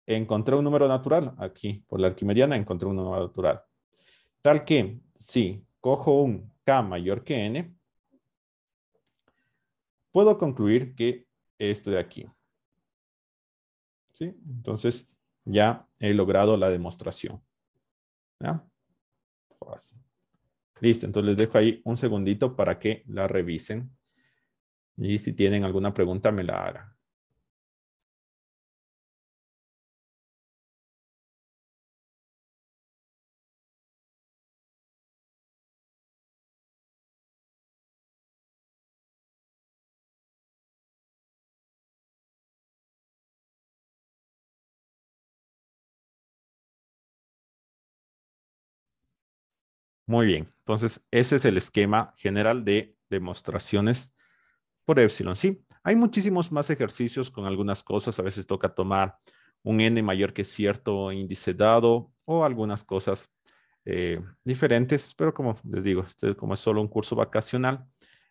Encontré un número natural aquí, por la arquimediana encontré un número natural. Tal que, si cojo un k mayor que n, puedo concluir que esto de aquí, ¿sí? Entonces, ya he logrado la demostración. ¿Ya? Fácil. Listo, entonces les dejo ahí un segundito para que la revisen. Y si tienen alguna pregunta, me la hagan. Muy bien, entonces ese es el esquema general de demostraciones por épsilon. Sí, hay muchísimos más ejercicios con algunas cosas. A veces toca tomar un n mayor que cierto índice dado o algunas cosas diferentes, pero como les digo, como es solo un curso vacacional,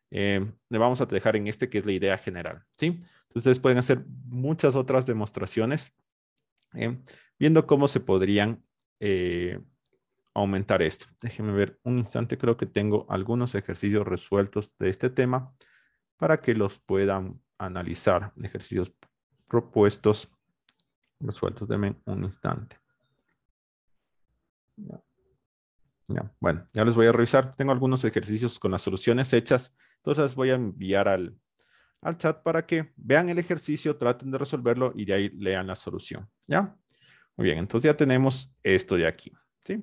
le vamos a dejar en este que es la idea general. ¿Sí? Entonces ustedes pueden hacer muchas otras demostraciones eh, viendo cómo se podrían aumentar esto. Déjenme ver un instante, creo que tengo algunos ejercicios resueltos de este tema para que los puedan analizar. Ejercicios propuestos, resueltos. Denme un instante. Ya, ya. Bueno, ya les voy a revisar. Tengo algunos ejercicios con las soluciones hechas. Entonces las voy a enviar al chat para que vean el ejercicio, traten de resolverlo y de ahí lean la solución. ¿Ya? Muy bien, entonces ya tenemos esto de aquí. ¿Sí?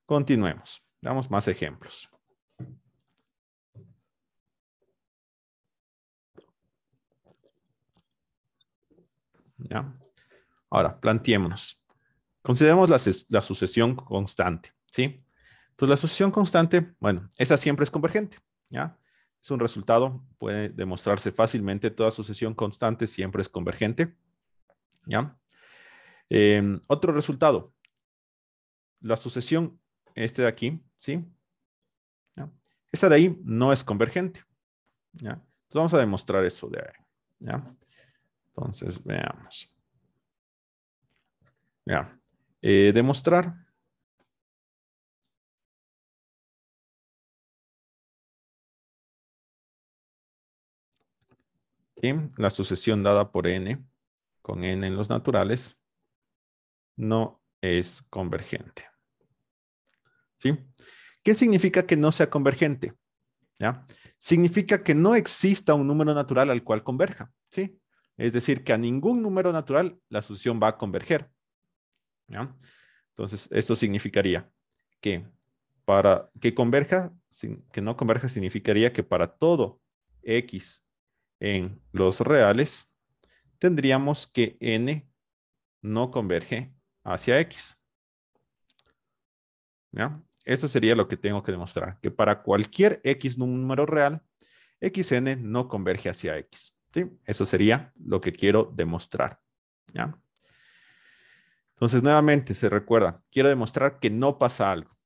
Continuemos. Damos más ejemplos. ¿Ya? Ahora, planteémonos. Consideremos la sucesión constante, ¿sí? Entonces, la sucesión constante, bueno, esa siempre es convergente, ¿ya? Es un resultado, puede demostrarse fácilmente, toda sucesión constante siempre es convergente, ¿ya? Otro resultado, la sucesión, este de aquí, ¿sí? ¿Ya? Esa de ahí no es convergente, ¿ya? Entonces, vamos a demostrar eso de ahí, ¿ya? Entonces, veamos. ¿Ya? Demostrar. ¿Sí? La sucesión dada por n, con n en los naturales, no es convergente. ¿Sí? ¿Qué significa que no sea convergente? ¿Ya? Significa que no exista un número natural al cual converja. ¿Sí? Es decir, que a ningún número natural la sucesión va a converger. ¿Ya? Entonces, esto significaría que para que converja, que no converja significaría que para todo x en los reales, tendríamos que n no converge hacia x. ¿Ya? Eso sería lo que tengo que demostrar, que para cualquier x número real, xn no converge hacia x. ¿Sí? Eso sería lo que quiero demostrar. ¿Ya? Entonces, nuevamente, se recuerda, quiero demostrar que no pasa algo.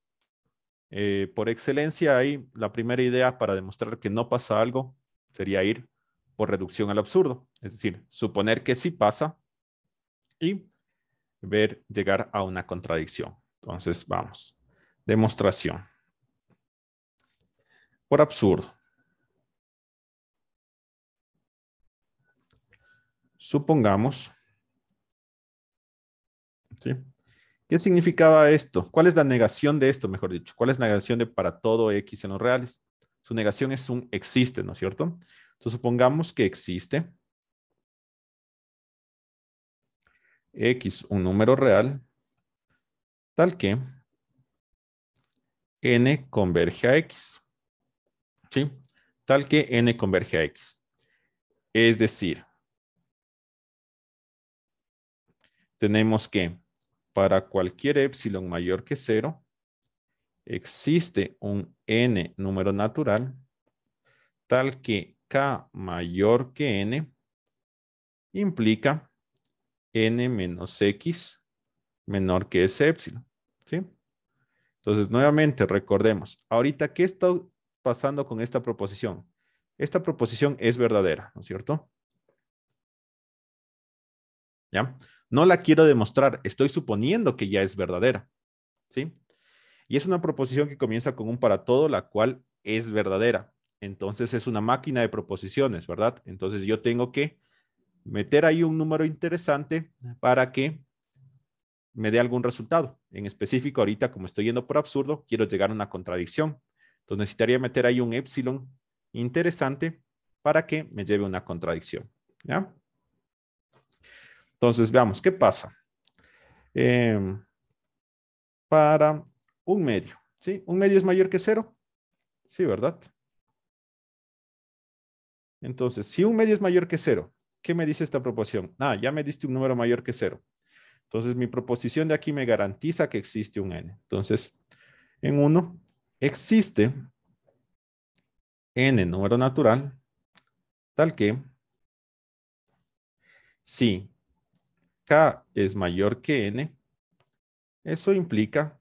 Por excelencia, ahí la primera idea para demostrar que no pasa algo sería ir por reducción al absurdo. Es decir, suponer que sí pasa y ver llegar a una contradicción. Entonces, vamos. Demostración. Por absurdo. Supongamos, ¿sí? ¿Qué significaba esto? ¿Cuál es la negación de esto, mejor dicho? ¿Cuál es la negación de para todo x en los reales? Su negación es un existe, ¿no es cierto? Entonces, supongamos que existe x, un número real, tal que n converge a x, ¿sí? Tal que n converge a x. Es decir, tenemos que para cualquier épsilon mayor que 0, existe un n número natural tal que K mayor que N implica N menos X menor que ese épsilon, ¿sí? Entonces, nuevamente, recordemos, ahorita, ¿qué está pasando con esta proposición? Esta proposición es verdadera, ¿no es cierto? ¿Ya? No la quiero demostrar, estoy suponiendo que ya es verdadera, ¿sí? Y es una proposición que comienza con un para todo, la cual es verdadera. Entonces, es una máquina de proposiciones, ¿verdad? Entonces, yo tengo que meter ahí un número interesante para que me dé algún resultado. En específico, ahorita, como estoy yendo por absurdo, quiero llegar a una contradicción. Entonces necesitaría meter ahí un épsilon interesante para que me lleve a una contradicción. ¿Ya? Entonces, veamos, ¿qué pasa? Eh, para un medio, ¿sí? ¿Un medio es mayor que cero? Sí, ¿verdad? Entonces, si un medio es mayor que cero, ¿qué me dice esta proposición? Ah, ya me diste un número mayor que cero. Entonces, mi proposición de aquí me garantiza que existe un n. Entonces, en uno existe n número natural, tal que si k es mayor que n, eso implica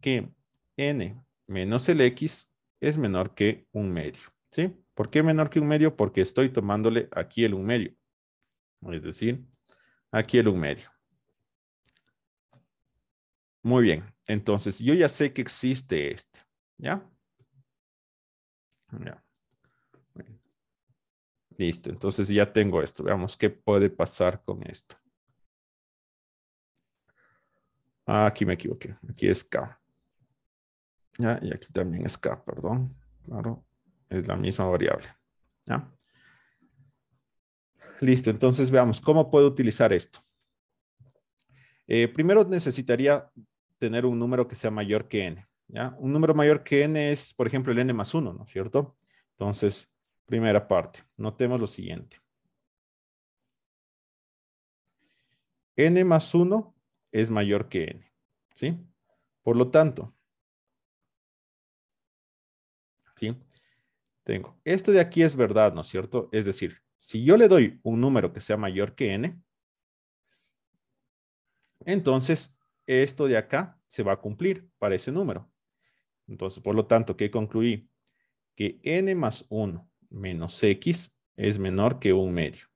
que n menos el x es menor que un medio, ¿sí? ¿Por qué menor que un medio? Porque estoy tomándole aquí el un medio, es decir, aquí el un medio. Muy bien, entonces yo ya sé que existe este, ¿ya? Ya. Listo, entonces ya tengo esto. Veamos qué puede pasar con esto. Ah, aquí me equivoqué. Aquí es K. ¿Ya? Y aquí también es K, perdón. Claro, es la misma variable. ¿Ya? Listo, entonces veamos cómo puedo utilizar esto. Primero necesitaría tener un número que sea mayor que n. ¿Ya? Un número mayor que n es, por ejemplo, el n más 1, ¿no es cierto? Entonces, primera parte. Notemos lo siguiente. N más 1 es mayor que n. ¿Sí? Por lo tanto, ¿sí? Tengo, esto de aquí es verdad, ¿no es cierto? Es decir, si yo le doy un número que sea mayor que n, entonces esto de acá se va a cumplir para ese número. Entonces, por lo tanto, ¿qué concluí? Que n más 1 menos x es menor que un medio.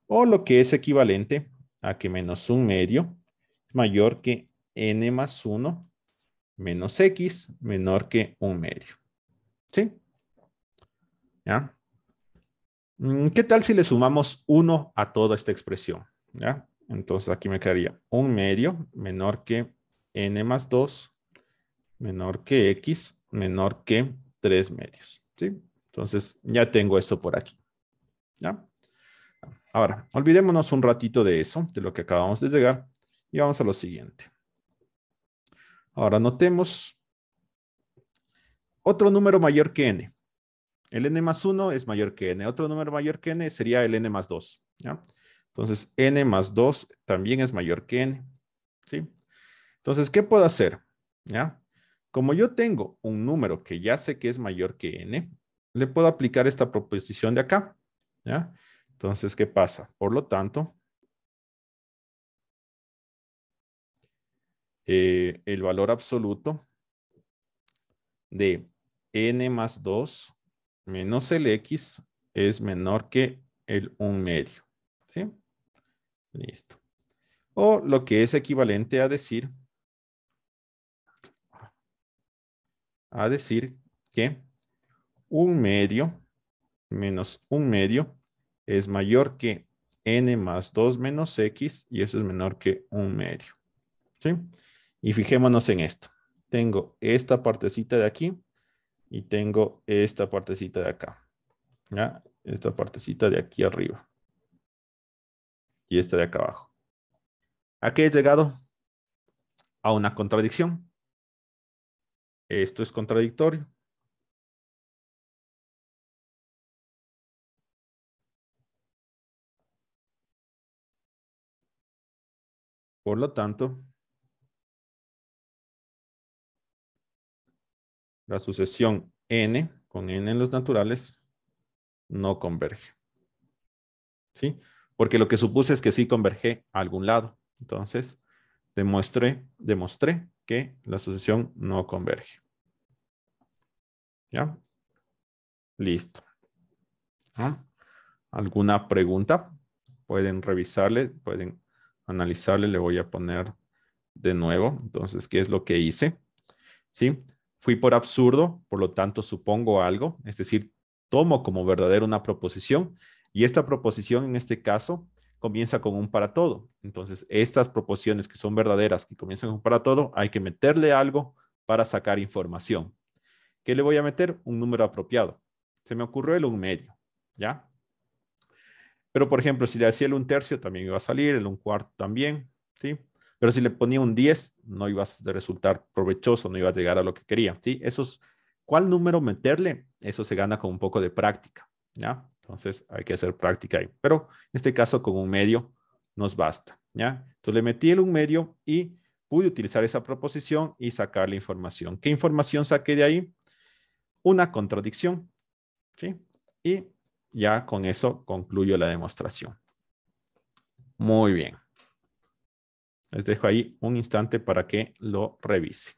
O lo que es equivalente a que menos un medio es mayor que n más 1 menos x menor que un medio. ¿Sí? ¿Ya? ¿Qué tal si le sumamos 1 a toda esta expresión? ¿Ya? Entonces aquí me quedaría un medio menor que n más 2 menor que x menor que 3 medios. ¿Sí? Entonces ya tengo eso por aquí. ¿Ya? Ahora, olvidémonos un ratito de eso, de lo que acabamos de llegar, y vamos a lo siguiente. Ahora notemos otro número mayor que n. El n más 1 es mayor que n. Otro número mayor que n sería el n más 2. ¿Ya? Entonces, n más 2 también es mayor que n. ¿Sí? Entonces, ¿qué puedo hacer? ¿Ya? Como yo tengo un número que ya sé que es mayor que n, le puedo aplicar esta proposición de acá. ¿Ya? Entonces, ¿qué pasa? Por lo tanto, el valor absoluto de n más 2 menos el x es menor que el 1 medio. ¿Sí? Listo. O lo que es equivalente a decir que un medio menos un medio es mayor que n más 2 menos x y eso es menor que un medio. ¿Sí? Y fijémonos en esto. Tengo esta partecita de aquí y tengo esta partecita de acá. ¿Ya? Esta partecita de aquí arriba y esta de acá abajo. ¿A qué he llegado? A una contradicción. Esto es contradictorio. Por lo tanto, la sucesión n, con n en los naturales, no converge. ¿Sí? Porque lo que supuse es que sí converge a algún lado. Entonces, demostré que la asociación no converge. ¿Ya? Listo. ¿Ah? ¿Alguna pregunta? Pueden revisarle, pueden analizarle. Le voy a poner de nuevo. Entonces, ¿qué es lo que hice? ¿Sí? Fui por absurdo, por lo tanto, supongo algo. Es decir, tomo como verdadera una proposición y esta proposición en este caso comienza con un para todo. Entonces, estas proposiciones que son verdaderas, que comienzan con un para todo, hay que meterle algo para sacar información. ¿Qué le voy a meter? Un número apropiado. Se me ocurrió el 1/2, ¿ya? Pero, por ejemplo, si le hacía el 1/3, también iba a salir, el 1/4 también, ¿sí? Pero si le ponía un 10, no iba a resultar provechoso, no iba a llegar a lo que quería, ¿sí? ¿Cuál número meterle? Eso se gana con un poco de práctica, ¿ya? Entonces, hay que hacer práctica ahí. Pero, en este caso, con 1/2 nos basta, ¿ya? Entonces, le metí el 1/2 y pude utilizar esa proposición y sacar la información. ¿Qué información saqué de ahí? Una contradicción, ¿sí? Y ya con eso concluyo la demostración. Muy bien. Les dejo ahí un instante para que lo revise.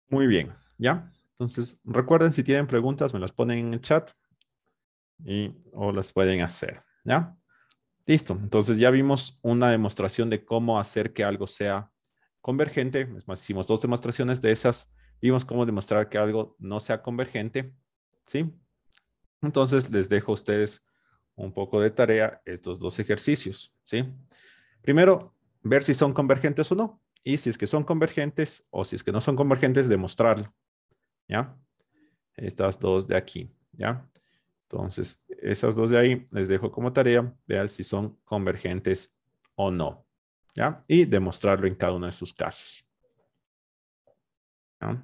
Muy bien, ¿ya? Entonces, recuerden, si tienen preguntas, me las ponen en el chat o las pueden hacer, ¿ya? Listo, entonces ya vimos una demostración de cómo hacer que algo sea convergente. Es más, hicimos 2 demostraciones de esas. Vimos cómo demostrar que algo no sea convergente, ¿sí? Entonces, les dejo a ustedes un poco de tarea estos 2 ejercicios, ¿sí? Primero, ver si son convergentes o no. Y si es que son convergentes o si es que no son convergentes, demostrarlo, ¿ya? Estas 2 de aquí, ¿ya? Entonces, esas 2 de ahí les dejo como tarea, ver si son convergentes o no, ¿ya? Y demostrarlo en cada uno de sus casos, ¿ya?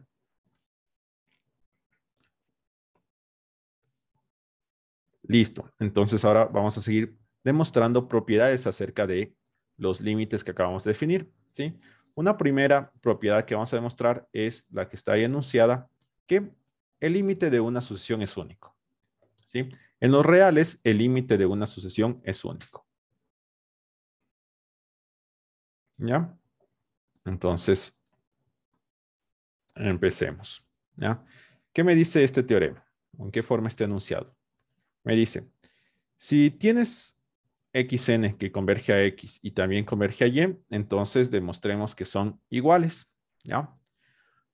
Listo. Entonces, ahora vamos a seguir demostrando propiedades acerca de los límites que acabamos de definir, ¿sí? Una primera propiedad que vamos a demostrar es la que está ahí enunciada, que el límite de una sucesión es único, ¿sí? En los reales, el límite de una sucesión es único, ¿ya? Entonces, empecemos, ¿ya? ¿Qué me dice este teorema? ¿En qué forma está enunciado? Me dice, si tienes xn que converge a x y también converge a y, entonces demostremos que son iguales, ¿ya?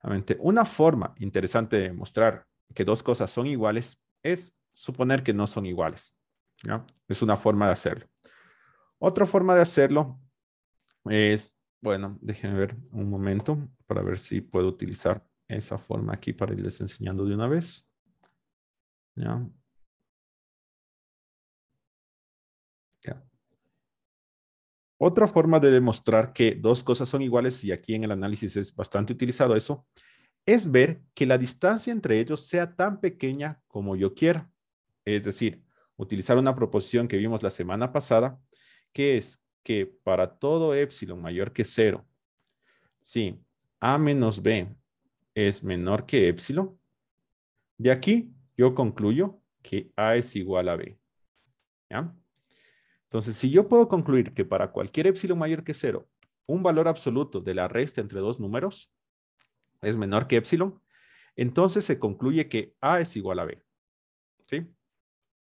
Nuevamente, una forma interesante de demostrar que 2 cosas son iguales es suponer que no son iguales, ¿ya? Es una forma de hacerlo. Otra forma de hacerlo es, bueno, déjenme ver un momento para ver si puedo utilizar esa forma aquí para irles enseñando de una vez, ¿ya? Ya. Otra forma de demostrar que 2 cosas son iguales, y aquí en el análisis es bastante utilizado eso, es ver que la distancia entre ellos sea tan pequeña como yo quiera. Es decir, utilizar una proposición que vimos la semana pasada, que es que para todo epsilon mayor que 0, si a menos b es menor que epsilon, de aquí yo concluyo que a es igual a b, ¿ya? Entonces, si yo puedo concluir que para cualquier epsilon mayor que 0, un valor absoluto de la resta entre 2 números es menor que epsilon, entonces se concluye que a es igual a b, ¿sí?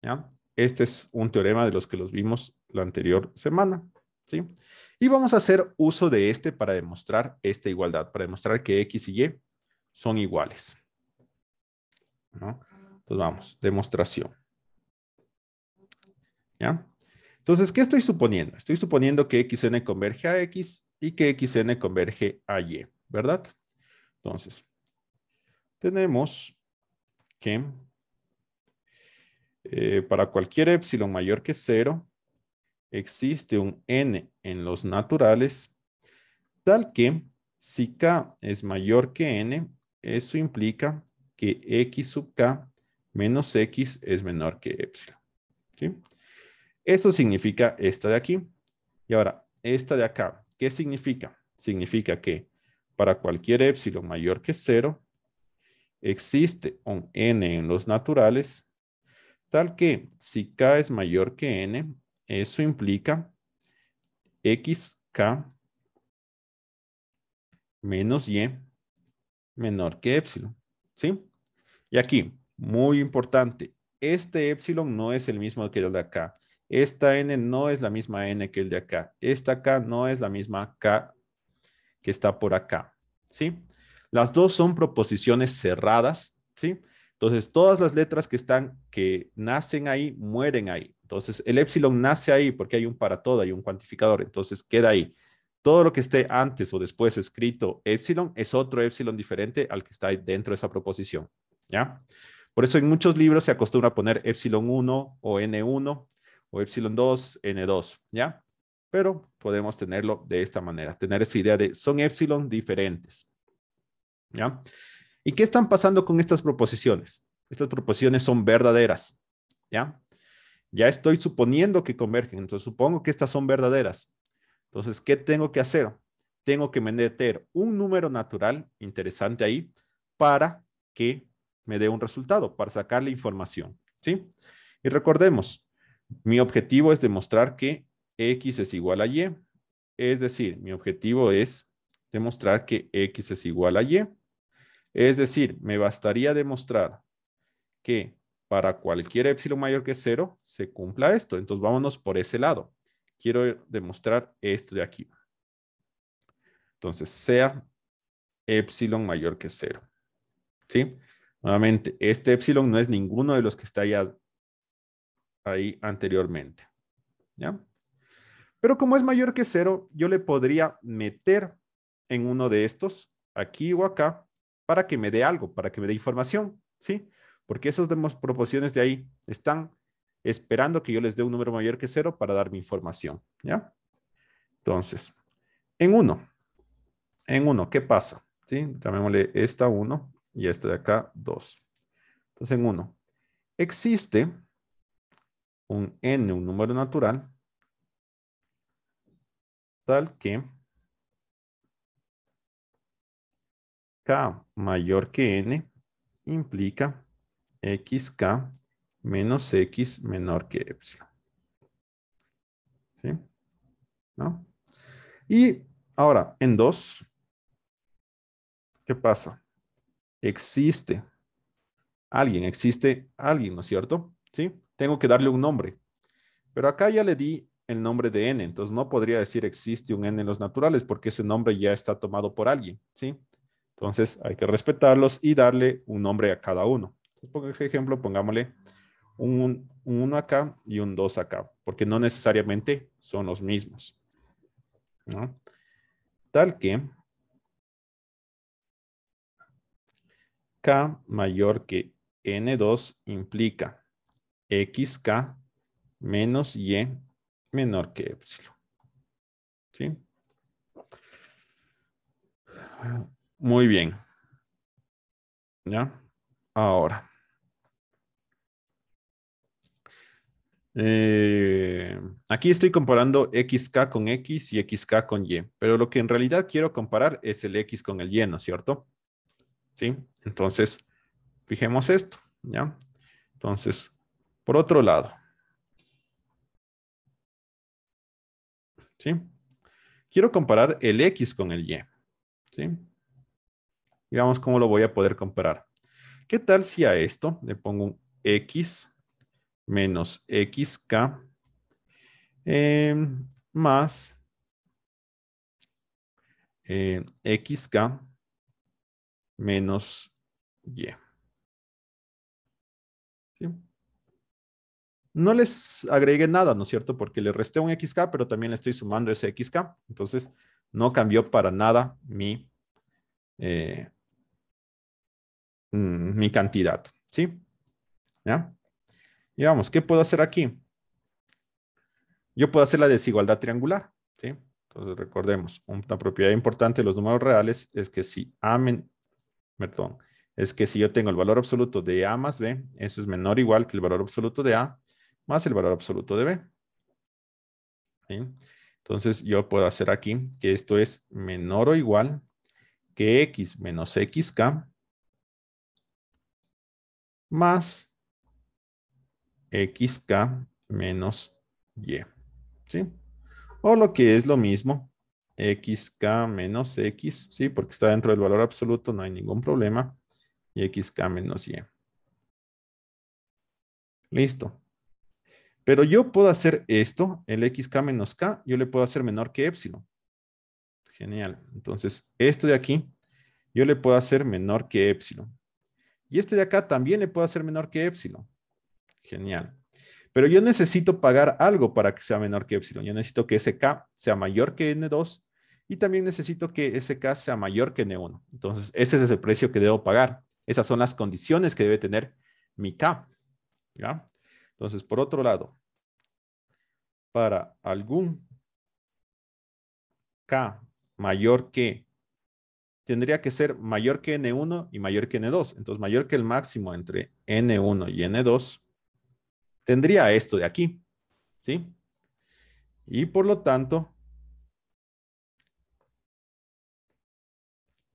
¿Ya? Este es un teorema de los que los vimos la anterior semana, ¿sí? Y vamos a hacer uso de este para demostrar esta igualdad, para demostrar que x y y son iguales, ¿no? Entonces vamos, demostración, ¿ya? Entonces, ¿qué estoy suponiendo? Estoy suponiendo que xn converge a x y que xn converge a y, ¿verdad? Entonces, tenemos que para cualquier epsilon mayor que 0, existe un n en los naturales, tal que si k es mayor que n, eso implica que x sub k menos x es menor que epsilon. ¿Sí? Eso significa esta de aquí. Y ahora, esta de acá, ¿qué significa? Significa que para cualquier epsilon mayor que 0, existe un n en los naturales, tal que si k es mayor que n, eso implica xk menos y menor que epsilon. ¿Sí? Y aquí, muy importante, este epsilon no es el mismo que el de acá. Esta n no es la misma n que el de acá. Esta k no es la misma k que está por acá. ¿Sí? Las dos son proposiciones cerradas. ¿Sí? Entonces, todas las letras que nacen ahí, mueren ahí. Entonces, el epsilon nace ahí porque hay un para todo, hay un cuantificador. Entonces, queda ahí. Todo lo que esté antes o después escrito epsilon es otro epsilon diferente al que está ahí dentro de esa proposición. ¿Ya? Por eso en muchos libros se acostumbra a poner epsilon 1 o n1 o epsilon 2, n2. ¿Ya? Pero podemos tenerlo de esta manera, tener esa idea de son epsilon diferentes. ¿Ya? ¿Y qué están pasando con estas proposiciones? Estas proposiciones son verdaderas. ¿Ya? Ya estoy suponiendo que convergen, entonces supongo que estas son verdaderas. Entonces, ¿qué tengo que hacer? Tengo que meter un número natural interesante ahí para que me dé un resultado, para sacarle información. ¿Sí? Y recordemos, mi objetivo es demostrar que x es igual a y. Es decir, mi objetivo es demostrar que x es igual a y. Es decir, me bastaría demostrar que para cualquier epsilon mayor que 0 se cumpla esto. Entonces vámonos por ese lado. Quiero demostrar esto de aquí. Entonces sea epsilon mayor que 0. ¿Sí? Nuevamente, este epsilon no es ninguno de los que está ahí anteriormente. ¿Ya? Pero como es mayor que 0, yo le podría meter en uno de estos, aquí o acá, para que me dé algo, para que me dé información, ¿sí? Porque esas proporciones de ahí están esperando que yo les dé un número mayor que 0 para darme información, ¿ya? Entonces, en uno, ¿qué pasa? ¿Sí? Llamémosle esta 1 y esta de acá 2. Entonces, en 1, existe un n, un número natural, tal que k mayor que n implica xk menos x menor que epsilon. ¿Sí? ¿No? Y ahora, en 2, ¿qué pasa? Existe alguien, ¿no es cierto? ¿Sí? Tengo que darle un nombre. Pero acá ya le di el nombre de n, entonces no podría decir existe un n en los naturales porque ese nombre ya está tomado por alguien, ¿sí? Entonces hay que respetarlos y darle un nombre a cada uno. Por ejemplo, pongámosle un 1 acá y un 2 acá, porque no necesariamente son los mismos, ¿no? Tal que k mayor que n2 implica xk menos y menor que epsilon. ¿Sí? Muy bien. ¿Ya? Ahora. Aquí estoy comparando xk con x y xk con y, pero lo que en realidad quiero comparar es el x con el y, ¿no es cierto? ¿Sí? Entonces, fijemos esto, ¿ya? Entonces, por otro lado, ¿sí? Quiero comparar el x con el y, ¿sí? Y vamos cómo lo voy a poder comparar. ¿Qué tal si a esto le pongo un x menos xk más xk menos y? ¿Sí? No les agregué nada, ¿no es cierto? Porque le resté un xk, pero también le estoy sumando ese xk. Entonces, no cambió para nada eh, mi cantidad, ¿sí? ¿Ya? Y vamos, ¿qué puedo hacer aquí? Yo puedo hacer la desigualdad triangular, ¿sí? Entonces, recordemos, una propiedad importante de los números reales es que si perdón, es que si yo tengo el valor absoluto de A más B, eso es menor o igual que el valor absoluto de A más el valor absoluto de B. ¿Sí? Entonces yo puedo hacer aquí que esto es menor o igual que X menos XK más XK menos Y. ¿Sí? O lo que es lo mismo, XK menos X, ¿sí? Porque está dentro del valor absoluto, no hay ningún problema. Y XK menos Y. Listo. Pero yo puedo hacer esto, el XK menos K, yo le puedo hacer menor que epsilon. Genial. Entonces, esto de aquí, yo le puedo hacer menor que epsilon. Y este de acá también le puedo hacer menor que epsilon. Genial. Pero yo necesito pagar algo para que sea menor que epsilon. Yo necesito que ese K sea mayor que N2 y también necesito que ese K sea mayor que N1. Entonces, ese es el precio que debo pagar. Esas son las condiciones que debe tener mi K. ¿Ya? Entonces, por otro lado, para algún K mayor que, tendría que ser mayor que N1 y mayor que N2. Entonces, mayor que el máximo entre N1 y N2, tendría esto de aquí. ¿Sí? Y por lo tanto,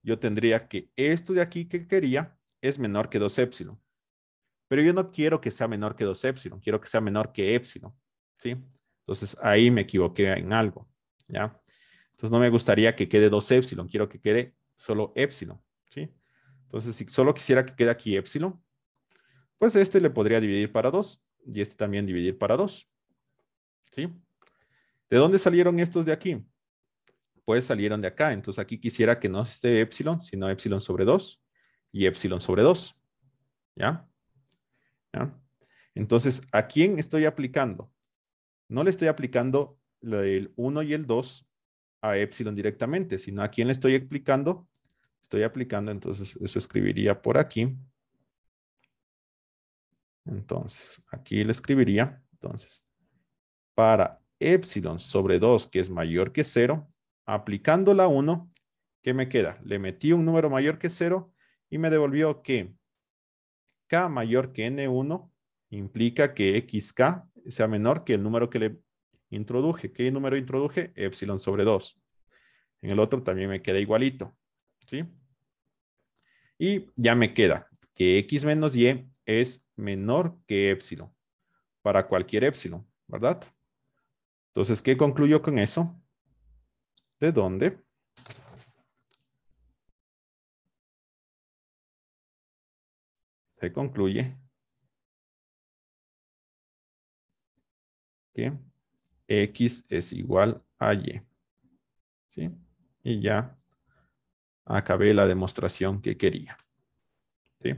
yo tendría que esto de aquí que quería es menor que 2 épsilon. Pero yo no quiero que sea menor que 2 épsilon, quiero que sea menor que épsilon. ¿Sí? Entonces, ahí me equivoqué en algo. ¿Ya? Entonces, no me gustaría que quede 2 épsilon, quiero que quede solo épsilon. ¿Sí? Entonces, si solo quisiera que quede aquí épsilon, pues este le podría dividir para 2 y este también dividir para 2. ¿Sí? ¿De dónde salieron estos de aquí? Pues salieron de acá. Entonces aquí quisiera que no esté épsilon, sino épsilon sobre 2 y épsilon sobre 2. ¿Ya? ¿Ya? Entonces, ¿a quién estoy aplicando? No le estoy aplicando el 1 y el 2 a épsilon directamente, sino a quién le estoy aplicando. Estoy aplicando, entonces eso escribiría por aquí. Entonces, aquí le escribiría. Entonces, para épsilon sobre 2, que es mayor que 0, aplicando la 1, ¿qué me queda? Le metí un número mayor que 0 y me devolvió que K mayor que N1 implica que XK sea menor que el número que le introduje. ¿Qué número introduje? Épsilon sobre 2. En el otro también me queda igualito. ¿Sí? Y ya me queda que X menos Y es menor que épsilon para cualquier épsilon, ¿verdad? Entonces, ¿qué concluyo con eso? ¿De dónde? Se concluye que X es igual a Y. ¿Sí? Y ya acabé la demostración que quería. ¿Sí?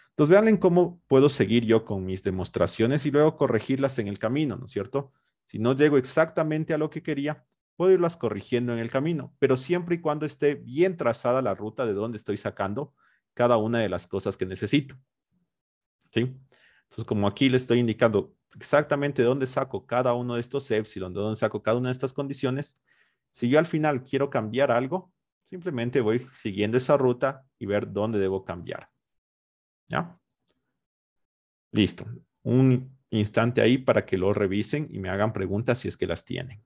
Entonces, vean en cómo puedo seguir yo con mis demostraciones y luego corregirlas en el camino, ¿no es cierto? Si no llego exactamente a lo que quería, puedo irlas corrigiendo en el camino, pero siempre y cuando esté bien trazada la ruta de dónde estoy sacando cada una de las cosas que necesito. ¿Sí? Entonces, como aquí le estoy indicando exactamente de dónde saco cada uno de estos epsilon, de dónde saco cada una de estas condiciones, si yo al final quiero cambiar algo, simplemente voy siguiendo esa ruta y ver dónde debo cambiar. ¿Ya? Listo. Un instante ahí para que lo revisen y me hagan preguntas si es que las tienen.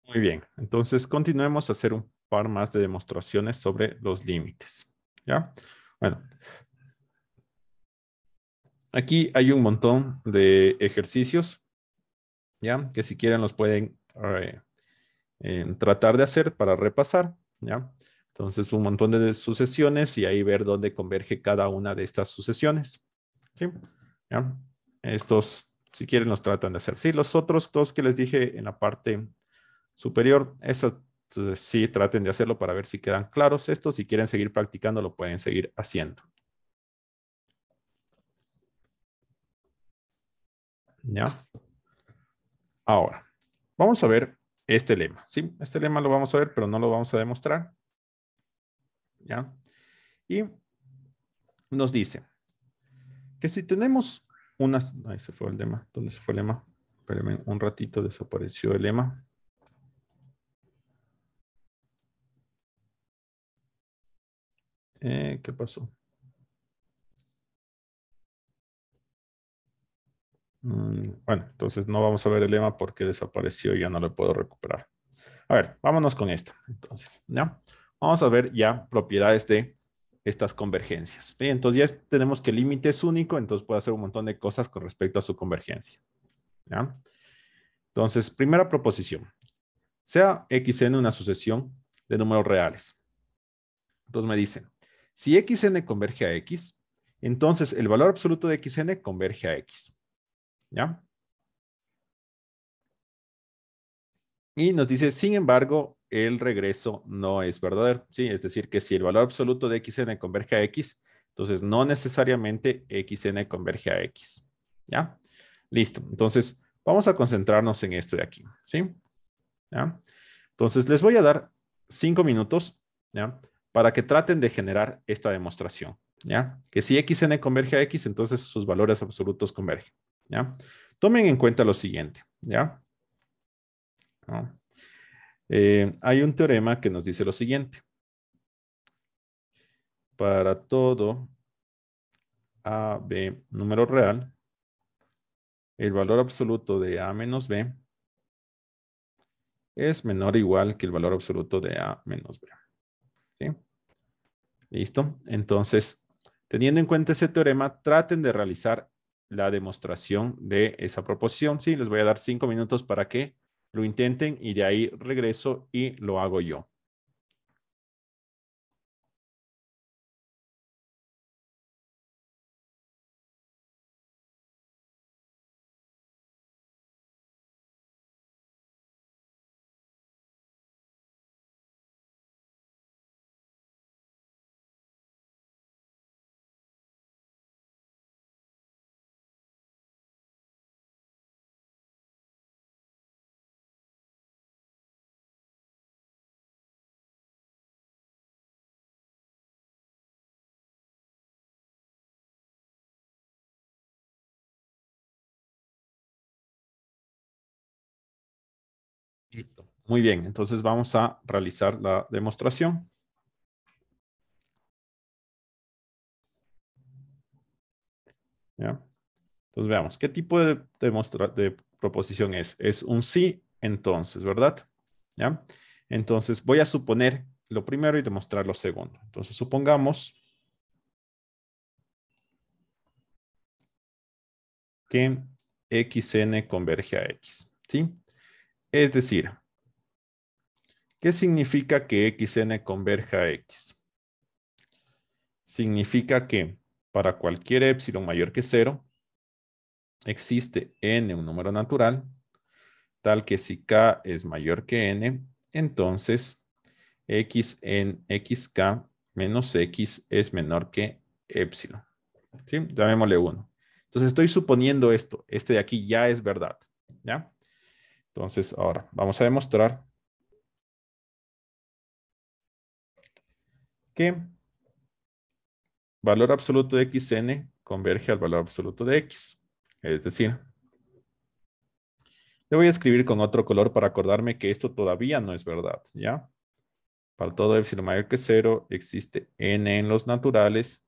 Muy bien. Entonces, continuemos a hacer un par más de demostraciones sobre los límites. ¿Ya? Bueno, aquí hay un montón de ejercicios, ¿ya? Que si quieren los pueden tratar de hacer para repasar, ¿ya? Entonces, un montón de sucesiones y ahí ver dónde converge cada una de estas sucesiones, ¿sí? ¿Ya? Estos Si quieren, los tratan de hacer. Sí, los otros dos que les dije en la parte superior, eso sí, traten de hacerlo para ver si quedan claros estos. Si quieren seguir practicando, lo pueden seguir haciendo. ¿Ya? Ahora, vamos a ver este lema. Sí, este lema lo vamos a ver, pero no lo vamos a demostrar. ¿Ya? Y nos dice que si tenemos unas... Ahí se fue el lema. ¿Dónde se fue el lema? Espérenme un ratito, desapareció el lema. ¿Qué pasó? Bueno, entonces no vamos a ver el lema porque desapareció y ya no lo puedo recuperar. A ver, vámonos con esto. Entonces, ¿ya? Vamos a ver ya propiedades de estas convergencias. Bien, entonces ya tenemos que el límite es único, entonces puede hacer un montón de cosas con respecto a su convergencia. ¿Ya? Entonces, primera proposición. Sea xn una sucesión de números reales. Entonces me dicen, si xn converge a x, entonces el valor absoluto de xn converge a x. ¿Ya? Y nos dice, sin embargo, el regreso no es verdadero. ¿Sí? Es decir, que si el valor absoluto de xn converge a x, entonces no necesariamente xn converge a x. ¿Ya? Listo. Entonces, vamos a concentrarnos en esto de aquí. ¿Sí? ¿Ya? Entonces, les voy a dar 5 minutos, ¿ya? Para que traten de generar esta demostración. ¿Ya? Que si xn converge a x, entonces sus valores absolutos convergen. ¿Ya? Tomen en cuenta lo siguiente. ¿Ya? ¿No? Hay un teorema que nos dice lo siguiente. Para todo a, b, número real, el valor absoluto de a menos b es menor o igual que el valor absoluto de a menos b. ¿Sí? ¿Listo? Entonces, teniendo en cuenta ese teorema, traten de realizar la demostración de esa proposición. Sí, les voy a dar 5 minutos para que lo intenten y de ahí regreso y lo hago yo. Listo. Muy bien, entonces vamos a realizar la demostración. ¿Ya? Entonces veamos, ¿qué tipo de proposición es? Es un sí, entonces, ¿verdad? ¿Ya? Entonces voy a suponer lo primero y demostrar lo segundo. Entonces supongamos que xn converge a x, ¿sí? Es decir, ¿qué significa que xn converja a x? Significa que para cualquier epsilon mayor que 0, existe n un número natural, tal que si k es mayor que n, entonces x en xk menos x es menor que epsilon. ¿Sí? Llamémosle 1. Entonces estoy suponiendo esto. Este de aquí ya es verdad. ¿Ya? Entonces ahora vamos a demostrar que valor absoluto de xn converge al valor absoluto de x. Es decir, le voy a escribir con otro color para acordarme que esto todavía no es verdad. ¿Ya? Para todo epsilon mayor que 0 existe n en los naturales,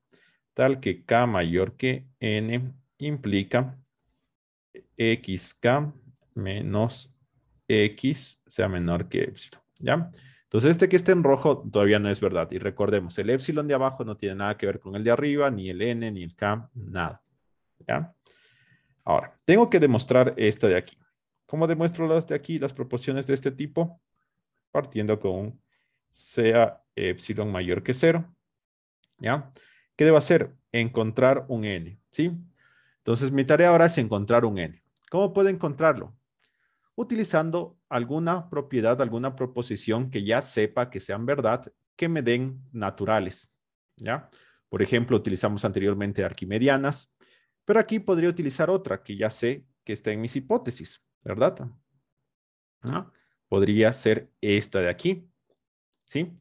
tal que k mayor que n implica xk menos x sea menor que epsilon. ¿Ya? Entonces este que está en rojo todavía no es verdad. Y recordemos, el epsilon de abajo no tiene nada que ver con el de arriba, ni el n, ni el k, nada. ¿Ya? Ahora, tengo que demostrar esta de aquí. ¿Cómo demuestro las de aquí, las proporciones de este tipo? Partiendo con un sea epsilon mayor que 0. ¿Ya? ¿Qué debo hacer? Encontrar un n, ¿sí? Entonces mi tarea ahora es encontrar un n. ¿Cómo puedo encontrarlo? Utilizando alguna propiedad, alguna proposición que ya sepa que sean verdad, que me den naturales, ¿ya? Por ejemplo, utilizamos anteriormente arquimedianas, pero aquí podría utilizar otra que ya sé que está en mis hipótesis, ¿verdad? ¿No? Podría ser esta de aquí, ¿sí?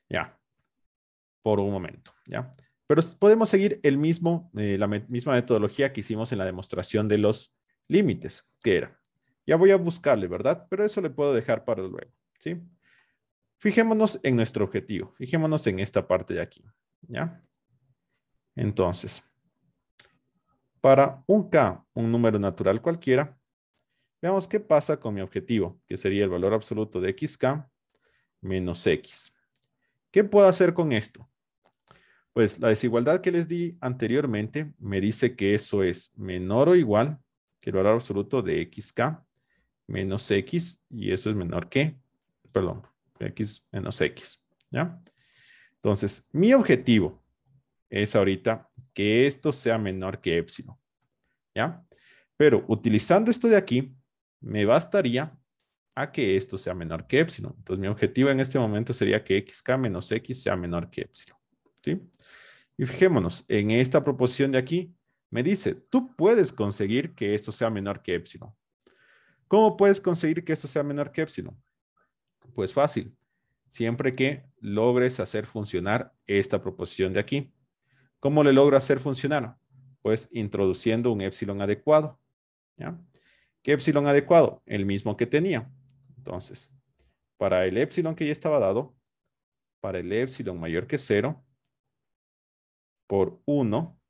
Ya, por un momento, ¿ya? Pero podemos seguir la misma metodología que hicimos en la demostración de los límites, que era. Ya voy a buscarle, ¿verdad? Pero eso le puedo dejar para luego, ¿sí? Fijémonos en nuestro objetivo. Fijémonos en esta parte de aquí, ¿ya? Entonces, para un K, un número natural cualquiera, veamos qué pasa con mi objetivo, que sería el valor absoluto de xk menos x. ¿Qué puedo hacer con esto? Pues la desigualdad que les di anteriormente me dice que eso es menor o igual que el valor absoluto de xk menos x, y eso es menor que, perdón, x menos x, ¿ya? Entonces, mi objetivo es ahorita que esto sea menor que epsilon, ¿ya? Pero utilizando esto de aquí, me bastaría a que esto sea menor que epsilon. Entonces, mi objetivo en este momento sería que xk menos x sea menor que epsilon, ¿sí? Y fijémonos, en esta proposición de aquí, me dice, tú puedes conseguir que esto sea menor que epsilon. ¿Cómo puedes conseguir que esto sea menor que epsilon? Pues fácil, siempre que logres hacer funcionar esta proposición de aquí. ¿Cómo le logro hacer funcionar? Pues introduciendo un epsilon adecuado, ¿ya? ¿Qué epsilon adecuado? El mismo que tenía. Entonces, para el epsilon que ya estaba dado, para el epsilon mayor que 0, por 1,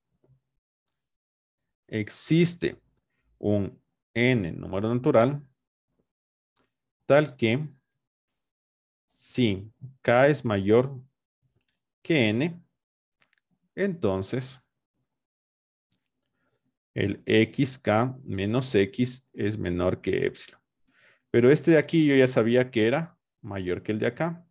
existe un n número natural tal que si k es mayor que n, entonces el xk menos x es menor que epsilon. Pero este de aquí yo ya sabía que era mayor que el de acá.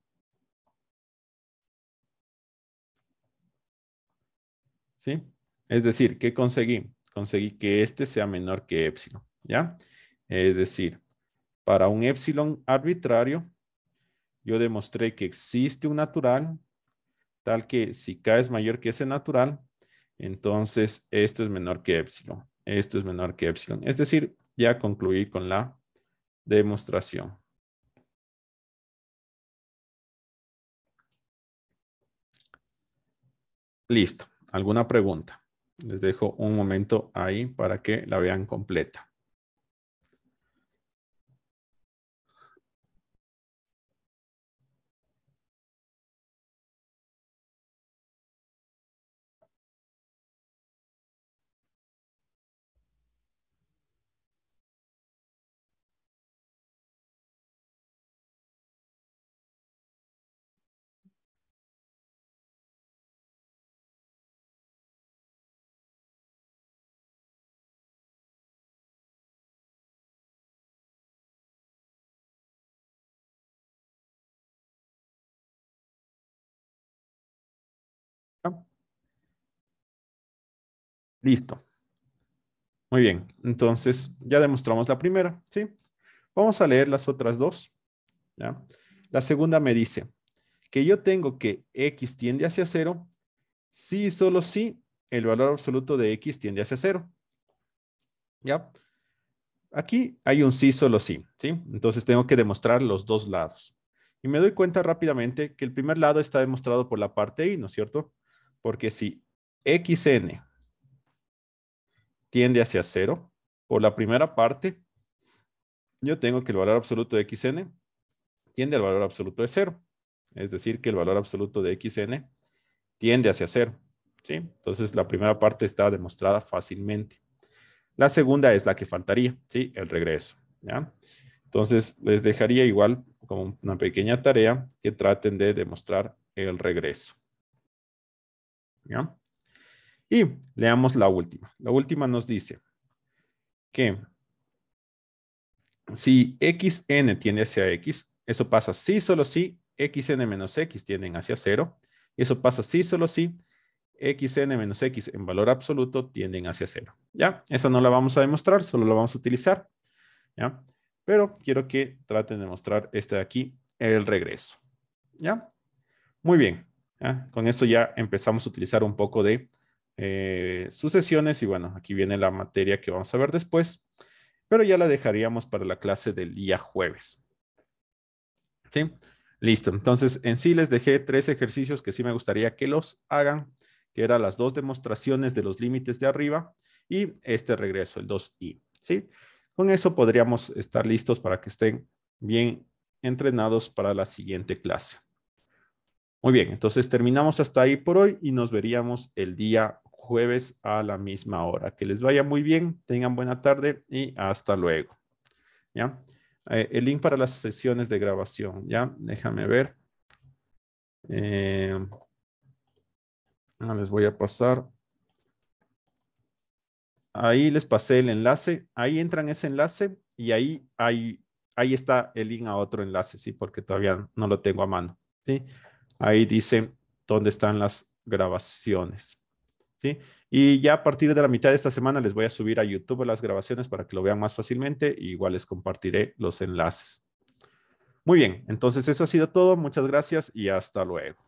¿Sí? Es decir, ¿qué conseguí? Conseguí que este sea menor que epsilon, ¿ya? Es decir, para un epsilon arbitrario, yo demostré que existe un natural, tal que si k es mayor que ese natural, entonces esto es menor que epsilon. Esto es menor que epsilon. Es decir, ya concluí con la demostración. Listo. ¿Alguna pregunta? Les dejo un momento ahí para que la vean completa. ¿Ah? Listo. Muy bien. Entonces, ya demostramos la primera, ¿sí? Vamos a leer las otras dos, ¿ya? La segunda me dice que yo tengo que x tiende hacia 0 si y solo si el valor absoluto de x tiende hacia 0, ¿ya? Aquí hay un sí, solo sí, ¿sí? Entonces tengo que demostrar los dos lados. Y me doy cuenta rápidamente que el primer lado está demostrado por la parte I, ¿no es cierto? Porque si xn tiende hacia 0, por la primera parte, yo tengo que el valor absoluto de xn tiende al valor absoluto de 0. Es decir, que el valor absoluto de xn tiende hacia 0, ¿sí? Entonces la primera parte está demostrada fácilmente. La segunda es la que faltaría, ¿sí? El regreso, ¿ya? Entonces, les dejaría igual como una pequeña tarea que traten de demostrar el regreso, ¿ya? Y leamos la última. La última nos dice que si xn tiende hacia x, eso pasa si solo si xn menos x tienden hacia 0. Y eso pasa si solo si xn menos x en valor absoluto tienden hacia 0. ¿Ya? Esa no la vamos a demostrar, solo la vamos a utilizar. ¿Ya? Pero quiero que traten de mostrar este de aquí, el regreso. ¿Ya? Muy bien. ¿Ya? Con eso ya empezamos a utilizar un poco de sucesiones y bueno, aquí viene la materia que vamos a ver después, pero ya la dejaríamos para la clase del día jueves. ¿Sí? Listo. Entonces, en sí les dejé 3 ejercicios que sí me gustaría que los hagan, que eran las 2 demostraciones de los límites de arriba y este regreso, el 2i. ¿Sí? Con eso podríamos estar listos para que estén bien entrenados para la siguiente clase. Muy bien, entonces terminamos hasta ahí por hoy y nos veríamos el día jueves a la misma hora. Que les vaya muy bien, tengan buena tarde y hasta luego. ¿Ya? El link para las sesiones de grabación, ¿ya? Déjame ver. Les voy a pasar. Ahí les pasé el enlace. Ahí entran ese enlace y ahí está el link a otro enlace, ¿sí? Porque todavía no lo tengo a mano, ¿sí? Ahí dice dónde están las grabaciones, ¿sí? Y ya a partir de la mitad de esta semana les voy a subir a YouTube las grabaciones para que lo vean más fácilmente. Y igual les compartiré los enlaces. Muy bien, entonces eso ha sido todo. Muchas gracias y hasta luego.